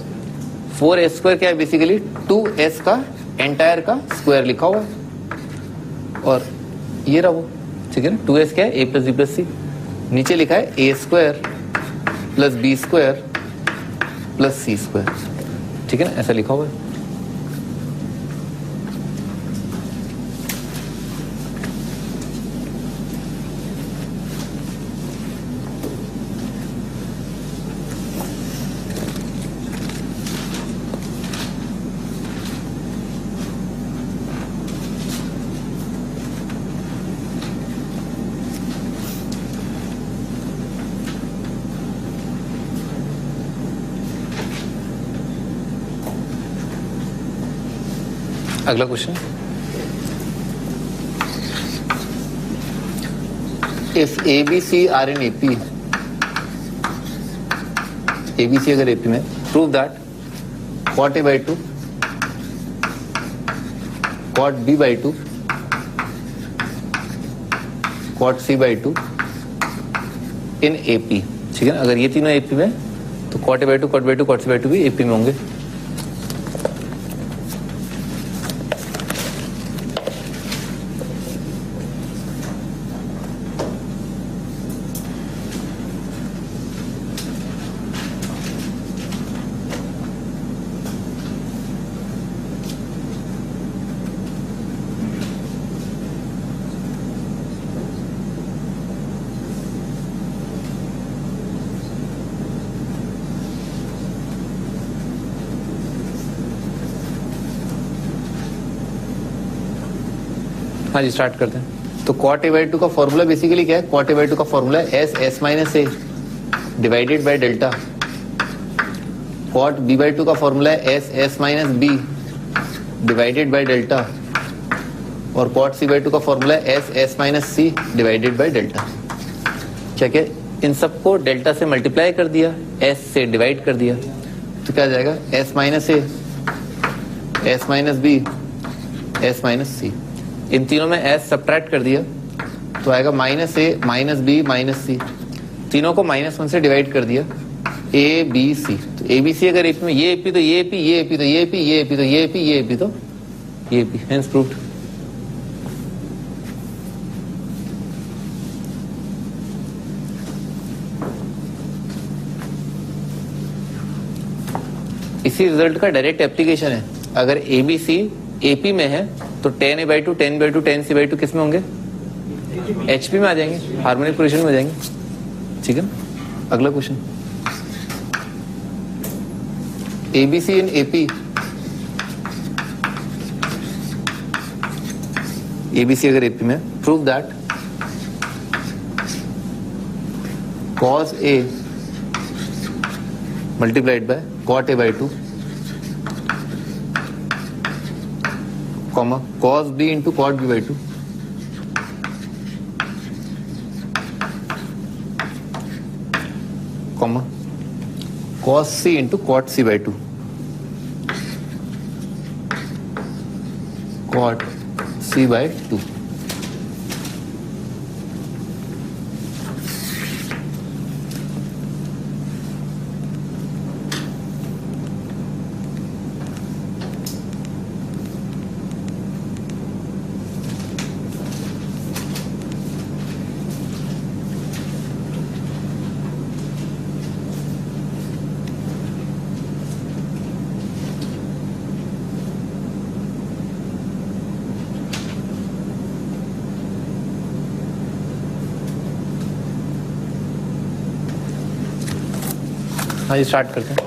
4s स्क्वायर क्या है बेसिकली 2s का एंटायर का स्क्वायर लिखा हुआ है और ये रहा वो। ठीक है ना, 2s क्या है a plus B plus c, नीचे लिखा है a square plus B square plus C square. ठीक है ना, ऐसा लिखा हुआ है। अगला question, if ABC are in AP, ABC अगर AP में, prove that cot A by 2 cot B by 2 cot C by 2 in AP। ठीक है ना, अगर ये तीनों AP में तो cot A by 2 cot B by 2 cot C by 2 भी AP में होंगे। हाँ जी स्टार्ट करते हैं। तो कॉट ए बाई टू का फॉर्मूला बेसिकली क्या है? कॉट ए बाई टू का फॉर्मूला है s s minus a divided by delta. Cot B by two का फॉर्मूला है s s minus b divided by delta. और कॉट सी बाई टू का formula है s s minus c divided by delta. ठीक है, इन सबको delta से multiply कर दिया, एस से डिवाइड कर दिया, तो क्या आ जाएगा? S minus A, S minus B, S minus C. इन तीनों में एस सब्ट्रैक्ट कर दिया तो आएगा minus A minus B minus C. तीनों को -1 से डिवाइड कर दिया, ए बी सी। तो ए बी सी अगर एपी में ये एपी तो ये एपी, ये एपी तो ये एपी, ये एपी तो ये एपी, ये एपी तो ये एपी, हेंस प्रूव्ड। इसी रिजल्ट का डायरेक्ट एप्लीकेशन है। अगर ए बी सी एपी में है तो 10a/2 10/2 10c/2 किस में होंगे? एचपी में आ जाएंगे, हार्मोनिक पोजीशन में हो जाएंगे। ठीक है, अगला question. ABC in AP, ABC अगर एपी में, prove that cos A multiplied by cot A by 2 comma cos B into cot B by 2 comma cos C into cot C by 2 cot C by 2। हाँ जी start करते हैं।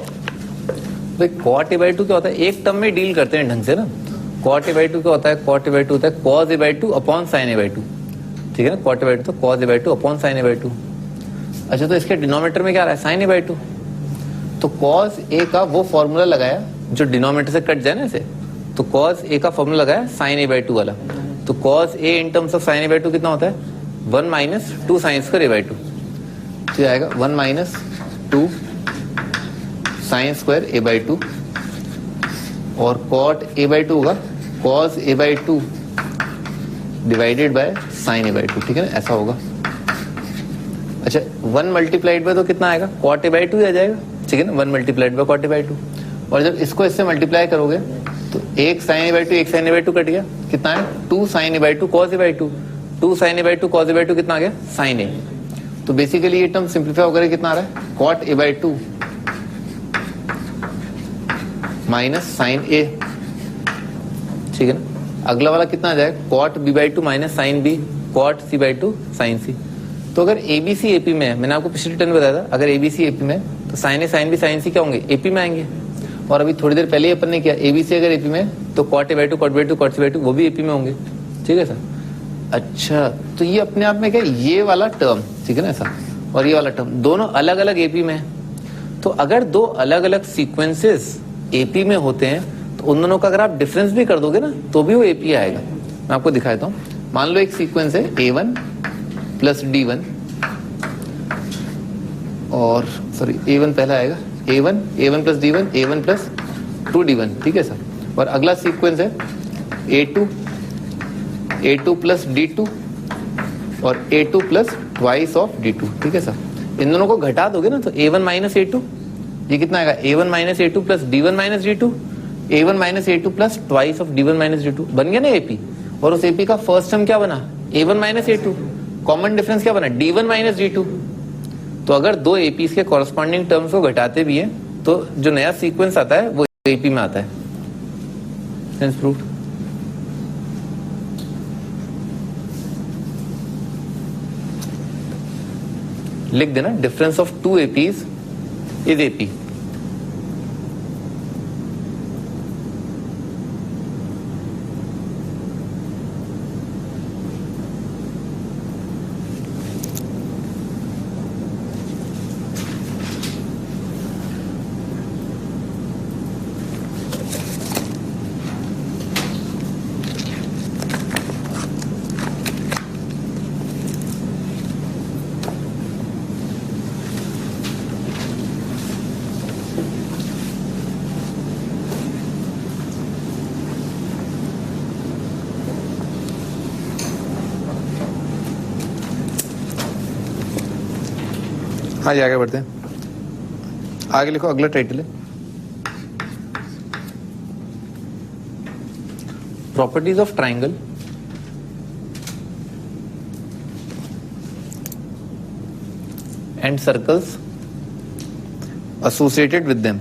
भाई cot A by to क्या होता है? एक term में deal करते हैं ढंग से ना। कॉट ए बाई टू क्या होता है? कॉट ए बाई टू होता है cos a by two upon sine a by two. ठीक है ना, कॉट ए बाई टू तो cos a by two upon sine a by two. अच्छा, तो इसके डिनोमिनेटर में क्या आ रहा है? Sine a by two. तो कॉज ए का वो फॉर्मूला लगाया जो डिनोमिनेटर से कट जाए ना इसे, तो कॉज ए का फॉर्मूला लगाया साइन ए बाई टू वाला। तो cos A in terms of sine a by to कितना होता है? 1 minus 2 sine square A by two. तो आएगा 1 minus 2 sine square A by 2 और कॉट ए बाई 2 होगा cos a by 2 divided by sine a by 2। ठीक है ना, ऐसा होगा। अच्छा, 1 मल्टीप्लाइड बाय तो कितना आएगा? कॉट ए बाई 2 आ जाएगा। ठीक है ना, 1 multiplied by cot A by 2। और जब इसको इससे मल्टीप्लाई करोगे तो एक साइन ए बाई 2 एक साइन ए बाई 2 कट गया, कितना है? 2 sine a by 2 cos a by 2। 2 sine a by 2 cos a by 2 कितना आ गया? Sine a. तो बेसिकली ये टर्म सिंप्लीफाई होकर कितना आ रहा है? Cot A by 2 minus sine A. ठीक है ना, अगला वाला कितना आ जाएगा? Cot B by 2 minus sine B cot C by 2 sine C. तो अगर एबीसी एपी में है, मैंने आपको पिछले टर्न बताया था, अगर एबीसी एपी में तो साइन ए साइन बी साइन सी क्या होंगे? एपी में आएंगे। और अभी थोड़ी देर पहले अपन ने किया, एबीसी अगर एपी में तो cot A by 2 cot by 2 cot C by 2 वो भी एपी में होंगे। ठीक है सर। अच्छा, तो ये अपने आप में क्या, ये वाला टर्म, ठीक है ना ऐसा, और ये वाला टर्म दोनों अलग अलग एपी में है। तो अगर दो अलग अलग सीक्वेंसेस एपी में होते हैं तो उन दोनों का अगर आप डिफरेंस भी कर दोगे ना तो भी वो एपी आएगा। मैं आपको दिखा देता हूं। मान लो एक सीक्वेंस है A1 प्लस D1 और सॉरी A1 पहला आएगा, A1 plus D1 A1 plus 2D1। ठीक है सर। और अगला सीक्वेंस है A2 प्लस D2 और A2 plus twice of D2। ठीक है सर। इन दोनों को घटा दोगे ना तो A1 माइनस A2 ये कितना आएगा? A1 minus A2 plus D1 minus D2 A1 minus A2 plus twice of D1 minus D2 बन गया ना एपी। और उस एपी का फर्स्ट टर्म क्या बना? A1 minus A2। Common difference क्या बना? D1 minus D2। तो अगर दो एपीज के कॉरस्पॉन्डिंग टर्म्स को घटाते भी हैं तो जो नया सीक्वेंस आता है वो एपी में आता है। Hence proved. लिख देना, difference of two APs is AP. हाँ जी, आगे बढ़ते हैं। आगे लिखो, अगला टाइटल है properties of triangle and circles associated with them.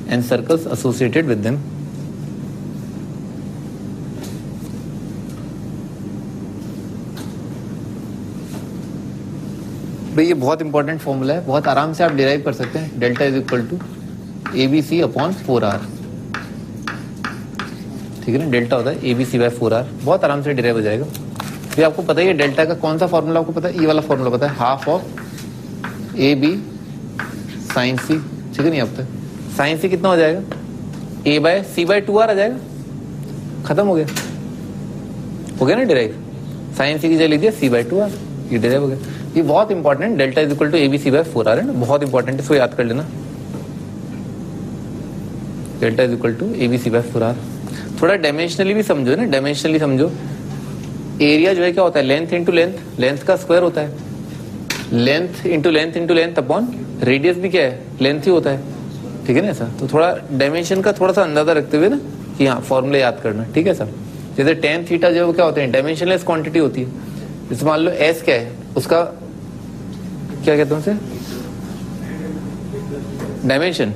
And circles associated with them. भाई ये बहुत इंपॉर्टेंट फॉर्मूला है, बहुत आराम से आप डिराइव कर सकते हैं। Delta is equal to ABC upon 4R। ठीक है ना, डेल्टा होता है ABC बाय 4R, बहुत आराम से डिराइव हो जाएगा। ये आपको पता ही है डेल्टा का कौन सा फॉर्मूला आपको पता है, ये वाला फॉर्मूला पता है, half of AB sine C। ठीक है नहीं, अब तक साइन C कितना हो जाएगा, A by C by 2R आ जाएगा, खत्म हो गया ना डिराइव। साइन C की जगह लीजिए C बाय 2R, ये डिराइव हो गया। ये बहुत important, delta is equal to ABC by 4R है ना, बहुत इंपॉर्टेंट है, इसको याद कर लेना। Delta is equal to ABC by 4R। थोड़ा डायमेंशनली भी समझो ना, डायमेंशनली समझो। एरिया जो है क्या होता है, लेंथ इंटू लेंथ, लेंथ का स्क्वायर होता है, length into length into length upon radius भी क्या है, लेंथ ही होता है। ठीक है ना ऐसा, तो थोड़ा डायमेंशन का थोड़ा सा अंदाजा रखते हुए ना कि हाँ फॉर्मूला याद करना। ठीक है सर, जैसे tan थीटा जो है वो क्या होते हैं, डायमेंशनलेस क्वांटिटी होती है। जैसे मान लो S क्या है, उसका क्या कहते हैं उसे, डायमेंशन।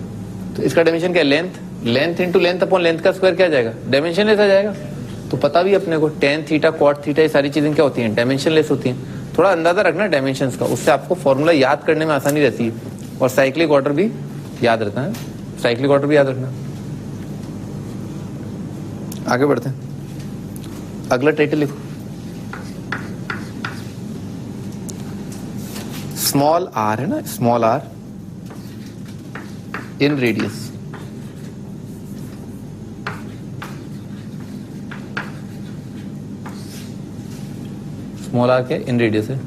तो इसका डायमेंशन क्या है, length, length into length upon length का स्क्वायर क्या आ जाएगा, डायमेंशनलेस आ जाएगा। तो पता भी अपने को tan थीटा कॉट थीटा ये सारी चीजें क्या होती हैं, डायमेंशनलेस होती हैं। थोड़ा अंदाजा रखना डायमेंशंस का, उससे आपको फॉर्मूला याद करने में आसानी रहती है। और साइक्लिक ऑर्डर भी याद रहता है, साइक्लिक ऑर्डर भी याद रखना। आगे बढ़ते हैं, अगला टाइटल लिखो, स्मॉल r है ना, स्मॉल r इन रेडियस। स्मॉल r क्या है, इन रेडियस है।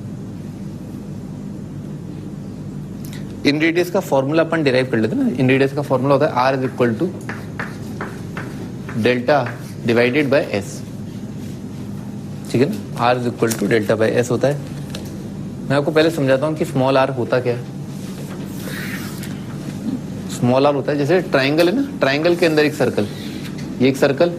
इन रेडियस का फॉर्मूला अपन डिराइव कर लेते हैं ना। इन रेडियस का फॉर्मूला होता है r is equal to delta divided by s। ठीक है ना, r is equal to delta by s होता है। मैं आपको पहले समझाता हूं कि स्मॉल r होता क्या है। स्मॉल r होता है जैसे ट्राइंगल है ना, ट्राइंगल के अंदर एक सर्कल, ये एक सर्कल,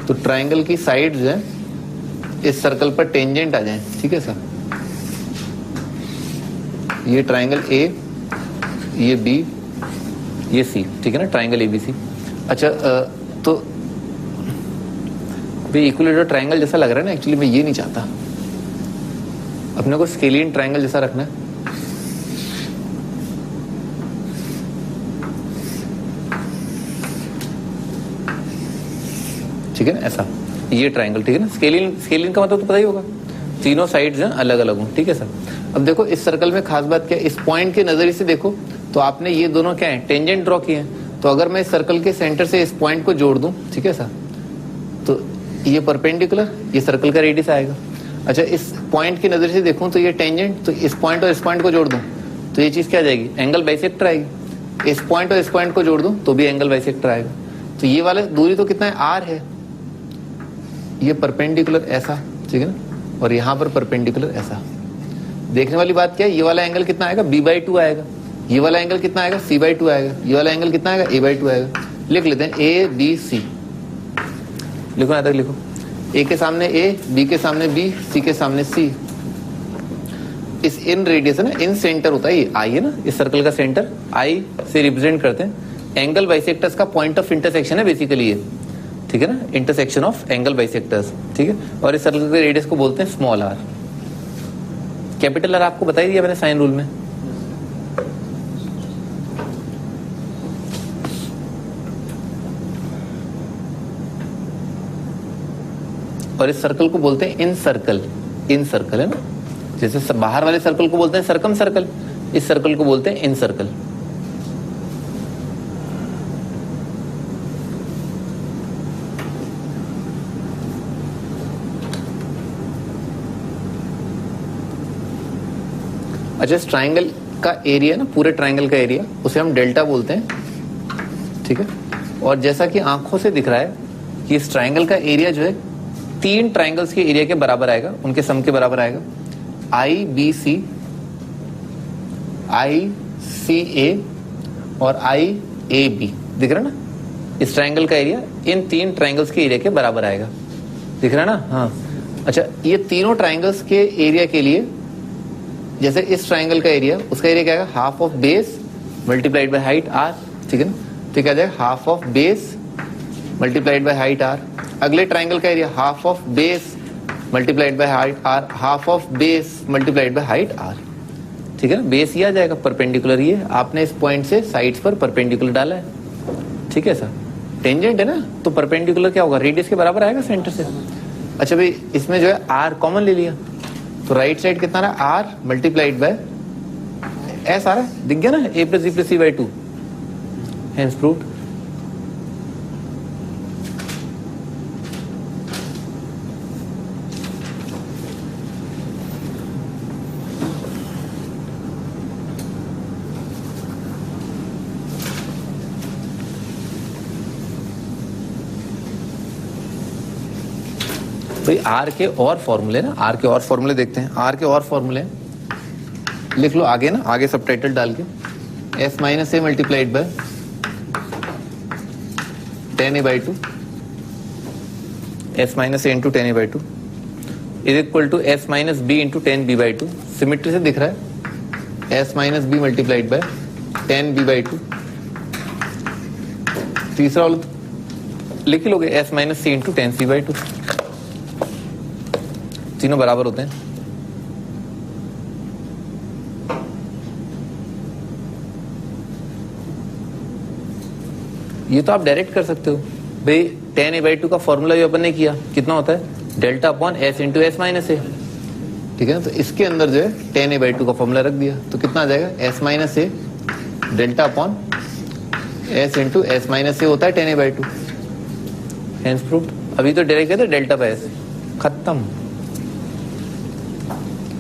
तो ट्राइंगल की साइड जो है इस सर्कल पर टेंजेंट आ जाए। ठीक है सर, ये ट्राइंगल A, ये B, ये C। ठीक है ना, ट्राइंगल ABC। अच्छा तो भाई इक्विलेटरल ट्राइंगल जैसा लग रहा है ना, एक्चुअली मैं ये नहीं चाहता, अपने को स्केलियन ट्राइंगल जैसा रखना है। ठीक है ना ऐसा, ये ट्राइंगल। ठीक है ना, स्केलियन, स्केलियन का मतलब तो पता ही होगा, तीनों साइड्स हैं अलग अलग हों। ठीक है सर, अब देखो इस सर्कल में खास बात क्या है, इस पॉइंट के नजरिए से देखो तो आपने ये दोनों क्या है, टेंजेंट ड्रॉ किए हैं। तो अगर मैं इस सर्कल के सेंटर से इस पॉइंट को जोड़ दूं, ठीक है सर, तो ये परपेंडिकुलर, ये सर्कल का रेडियस आएगा। अच्छा, इस पॉइंट की नजर से देखूं तो ये टेंजेंट, तो इस पॉइंट और इस पॉइंट को जोड़ दूं तो ये चीज क्या आ जाएगी, एंगल बाइसेक्टर आएगी। इस पॉइंट और इस पॉइंट को जोड़ दूं तो भी एंगल बाइसेक्टर आएगा। तो ये वाला दूरी तो कितना है, r है, ये परपेंडिकुलर ऐसा। ठीक है ना, और यहाँ पर परपेंडिकुलर ऐसा। देखने वाली बात क्या है, ये वाला एंगल कितना आएगा, b/2 आएगा। ये वाला एंगल कितना आएगा, c/2 आएगा। ये वाला एंगल कितना आएगा, a/2 आएगा। लिख लेते हैं ABC। लिखो, यहां तक लिखो, A के सामने A, B के सामने B, C के सामने C। इस इन रेडियस है ना, इन सेंटर होता है ये I है ना, इस सर्कल का सेंटर I से रिप्रेजेंट करते हैं। एंगल बाइसेक्टर्स का पॉइंट ऑफ इंटरसेक्शन है बेसिकली ये। ठीक है ना, इंटरसेक्शन ऑफ एंगल बाइसेक्टर्स। ठीक है, और इस सर्कल के रेडियस को बोलते हैं स्मॉल r। कैपिटल R आपको बता ही दिया मैंने साइन रूल में। और इस सर्कल को बोलते हैं इन सर्कल। इन सर्कल है ना, जैसे बाहर वाले सर्कल को बोलते हैं सर्कम सर्कल, इस सर्कल को बोलते हैं इन सर्कल। अच्छा, इस ट्राइंगल का एरिया ना, पूरे ट्राइंगल का एरिया, उसे हम डेल्टा बोलते हैं, ठीक है। और जैसा कि आंखों से दिख रहा है कि इस ट्राइंगल का एरिया जो है 3 ट्राइंगल्स के एरिया के बराबर आएगा, उनके सम के बराबर आएगा। IBC, ICA और IAB दिख रहा है ना, इस ट्राइंगल का एरिया इन 3 ट्राइंगल्स के एरिया के बराबर आएगा, दिख रहा है ना। हाँ, अच्छा, ये तीनों ट्राइंगल्स के एरिया के लिए, जैसे इस ट्राइंगल का एरिया, उसका एरिया क्या आएगा, half of base multiplied by height r, ठीक है ना। तो क्या जाएगा, half of base multiplied by height r। अगले ट्राइंगल का area half of base multiplied by height r, half of base multiplied by height r, ठीक है ना। बेस ये आ जाएगा, परपेंडिकुलर ये आपने इस पॉइंट से साइड्स पर परपेंडिकुलर डाला है, ठीक है सर। टेंजेंट है ना, तो परपेंडिकुलर क्या होगा, रेडियस के बराबर आएगा सेंटर से। अच्छा भाई, इसमें जो है r कॉमन ले लिया, तो राइट साइड कितना रहा, r मल्टीप्लाइड बाय s आ रहा है, दिख गया ना, a plus b plus c by 2, hence proved. भाई आर के और फॉर्मूले ना, आर के और फॉर्मूले देखते हैं। आर के और फॉर्मूले लिख लो आगे ना, आगे सब टाइटल डाल के, s minus a multiplied by 10a/2, s minus a into 10a/2 is equal to s minus b into 10b/2। Symmetry से दिख रहा है, s minus b multiplied by 10b/2। तीसरा वाला लिख ही लोगे, s माइनस सी इंटू 10c/2, तीनों बराबर होते हैं। ये तो आप डायरेक्ट कर सकते हो भाई, 10a/2 का फॉर्मूला जो अपन ने किया कितना होता है, delta upon s into S minus A, ठीक है ना। तो इसके अंदर जो है 10a/2 का फॉर्मूला रख दिया, तो कितना आ जाएगा, s minus A delta upon s into S minus A होता है 10a/2, हेंस प्रूव्ड। अभी तो डायरेक्ट कहते डेल्टा बाय s, खत्म।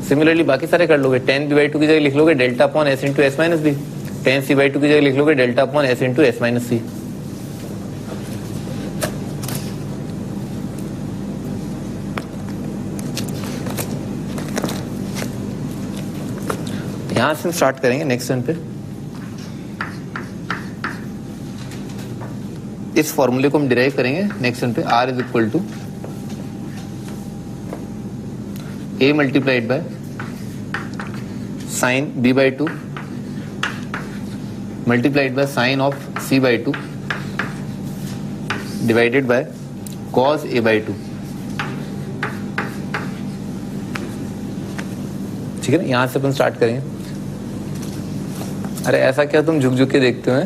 सिमिलरली बाकी सारे कर लोगे, 10b/2 की जगह लिख लोगे delta upon s into S minus B, 10c/2 की जगह लिख लोगे delta upon s into S minus C. यहां से हम स्टार्ट करेंगे नेक्स्ट वन पे। इस फॉर्मूले को हम डिराइव करेंगे नेक्स्ट वन पे, r is equal to a multiplied by sine b/2 multiplied by sine of c/2 divided by cos a/2, ठीक है ना। यहां से अपन स्टार्ट करेंगे। अरे ऐसा क्या तुम झुक झुक के देखते हो,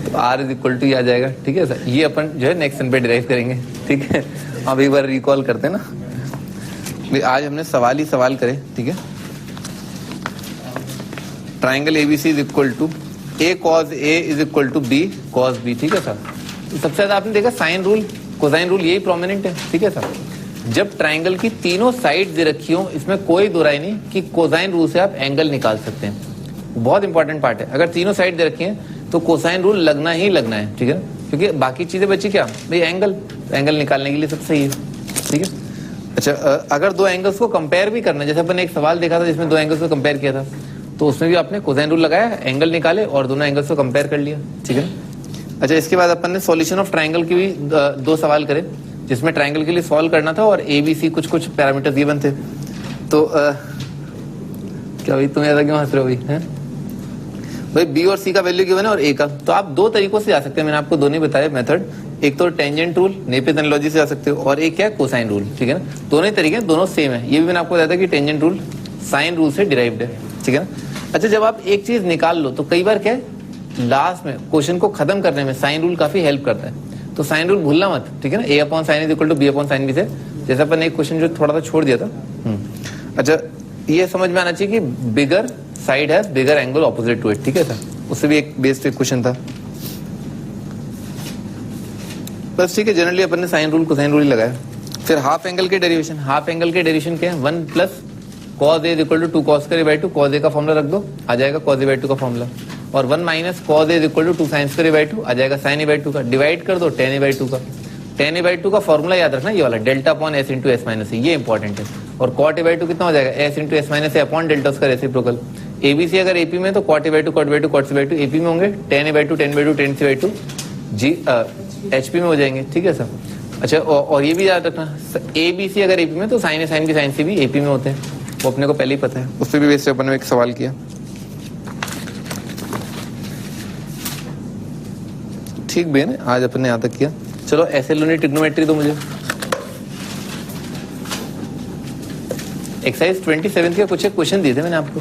तो r इज इक्वल टू आ जाएगा, ठीक है सर। ये अपन जो है नेक्स्ट वन पे डिराइव करेंगे, ठीक है। अब एक बार रिकॉल करते हैं ना, आज हमने सवाल ही सवाल करे, ठीक है। Triangle ABC is equal to a cos a is equal to b cos b, ठीक है सर। तो सबसे ज्यादा आपने देखा साइन रूल कोसाइन रूल यही प्रोमिनेंट है, ठीक है सर। जब ट्राइंगल की तीनों साइड दे रखी हो, इसमें कोई दो राय नहीं कि कोसाइन रूल से आप एंगल निकाल सकते हैं, बहुत इंपॉर्टेंट पार्ट है। अगर तीनों साइड दे रखी है तो कोसाइन रूल लगना ही लगना है, ठीक है, क्योंकि बाकी चीजें बची क्या भाई, एंगल, एंगल निकालने के लिए सबसे सही है, ठीक है। अच्छा, अगर दो एंगल्स को कंपेयर भी करना है, जैसे अपन ने एक सवाल देखा था जिसमें दो एंगल्स को कंपेयर किया था, तो उसमें भी आपने कोसाइन रूल लगाया, एंगल निकाले और दोनों एंगल्स को कंपेयर कर लिया, ठीक है। अच्छा, इसके बाद अपन ने सॉल्यूशन ऑफ ट्राइंगल की भी दो सवाल करे, जिसमें ट्राइंगल के लिए सॉल्व करना था और ए बी सी कुछ पैरामीटर्स गिवन थे। तो क्या भाई तुम ऐसा क्यों हंस रहे हो भाई बी और सी का वैल्यू गिवन है और ए का, तो आप दो तरीकों से जा सकते हैं, मैंने आपको दोनों बताया मेथड। एक तो टेंजेंट रूल नेपियर एनालॉजी से जा सकते हो, और एक क्या है कोसाइन रूल, ठीक है ना। दोनों ही तरीके दोनों सेम है, ये भी मैंने आपको बताया था कि टेंजेंट रूल साइन रूल से डिराइव्ड है, ठीक है ना। अच्छा, जब आप एक चीज निकाल लो तो कई बार क्या है, लास्ट में क्वेश्चन को खत्म करने में साइन रूल काफी हेल्प करता है, तो साइन रूल भूलना मत, ठीक है ना। A upon sine is equal to B upon sine B से, जैसे अपन ने एक क्वेश्चन जो थोड़ा सा छोड़ दिया था। अच्छा, ये समझ में आना चाहिए कि bigger side has bigger angle opposite to it, ठीक है सर। उससे भी एक बेस्ड क्वेश्चन था बस, ठीक है। जनरली अपन ने साइन रूल कोसाइन रूल ही लगाया। फिर हाफ एंगल के डेरिवेशन, हाफ एंगल के डेरिवेशन क्या है, 1 plus cos a is equal to 2 cos square by 2, cos a का फॉर्मूला रख दो, आ जाएगा cos a बाई 2 का फॉर्मूला, और 1 minus cos a is equal to 2 sin square by 2, आ जाएगा sin a बाई 2 का, डिवाइड कर दो tan a बाई 2 का। tan a बाई 2 का फॉर्मूला याद रखना, ये वाला delta upon s into S minus, ये इंपॉर्टेंट है। और cot a बाई 2 कितना हो जाएगा, s into S minus upon delta उसका रेसिप्रोकल। एबीसी अगर एपी में तो cot a by 2 cot by 2 cot c by 2 AP में होंगे, tan a by 2 tan by 2 tan c by 2 जी एचपी में हो जाएंगे, ठीक है सर। अच्छा, और ये भी याद रखना, ए बी सी अगर एपी में तो साइन ए साइन बी साइन सी भी एपी में होते हैं, वो अपने को पहले ही पता है। उस पर भी वैसे अपन ने एक सवाल किया, ठीक भी है ना, आज अपन ने यहाँ तक किया। चलो ऐसे लोनी ट्रिग्नोमेट्री दो मुझे। एक्सरसाइज 27 के कुछ एक क्वेश्चन दिए थे मैंने आपको,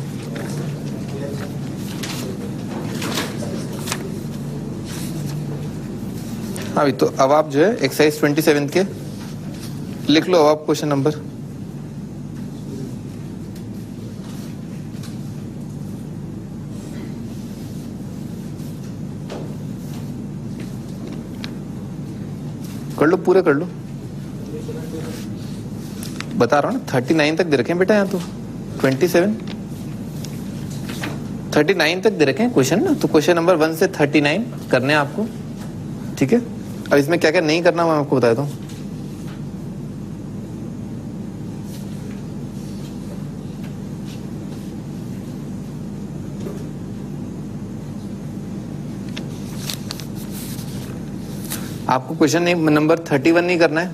हाँ भी, तो अब आप जो है एक्सरसाइज 27 के लिख लो, अब आप क्वेश्चन नंबर। कर लो, पूरे कर लो, बता रहा हूँ ना, 39 तक दे रखे हैं बेटा, यहाँ तो 27 39 तक दे रखे हैं क्वेश्चन ना, तो क्वेश्चन नंबर 1 से 39 करने हैं आपको, ठीक है। अब इसमें क्या क्या नहीं करना मैं आपको बता देता हूँ। आपको क्वेश्चन नंबर 31 नहीं करना है,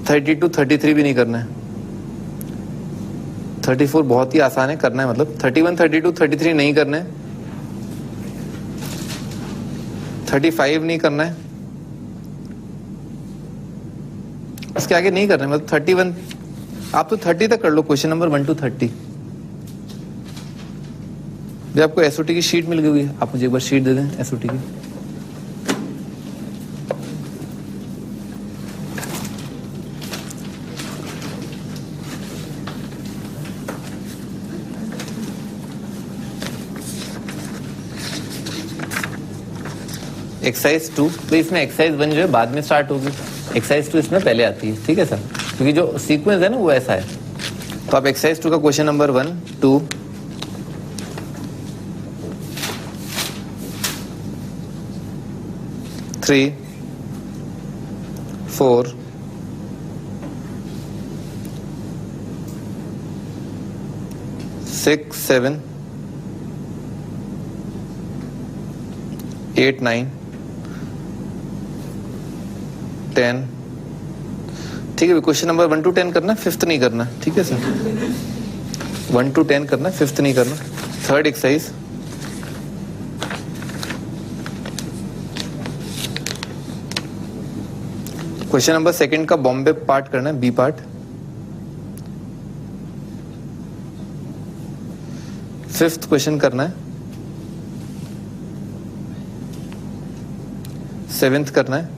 32 33 भी नहीं करना है, 34 बहुत ही आसान है करना है, मतलब 31 32 33 नहीं करना है, 35 नहीं करना है, इसके आगे नहीं करना है, मतलब 31 आप तो 30 तक कर लो, क्वेश्चन नंबर 1 to 30। भी आपको एसओटी की शीट मिल गई है, आप मुझे एक बार शीट दे दें एसओटी की। एक्सरसाइज 2, तो इसमें एक्सरसाइज 1 जो है बाद में स्टार्ट होगी, एक्सरसाइज 2 इसमें पहले आती है, ठीक है सर, क्योंकि जो सीक्वेंस है ना वो ऐसा है। तो आप एक्सरसाइज 2 का क्वेश्चन नंबर 1 2 3 4 6 7 8 9 10, ठीक है। क्वेश्चन नंबर 1 to 10 करना, 5th नहीं करना, ठीक है सर। 1 to 10 करना, 5th नहीं करना। थर्ड एक्सरसाइज, क्वेश्चन नंबर 2 का बॉम्बे पार्ट करना है, बी पार्ट। 5th क्वेश्चन करना है, 7th करना है,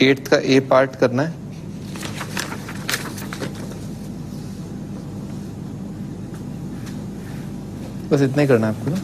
8th का ए पार्ट करना है, बस इतना ही करना है आपको ना।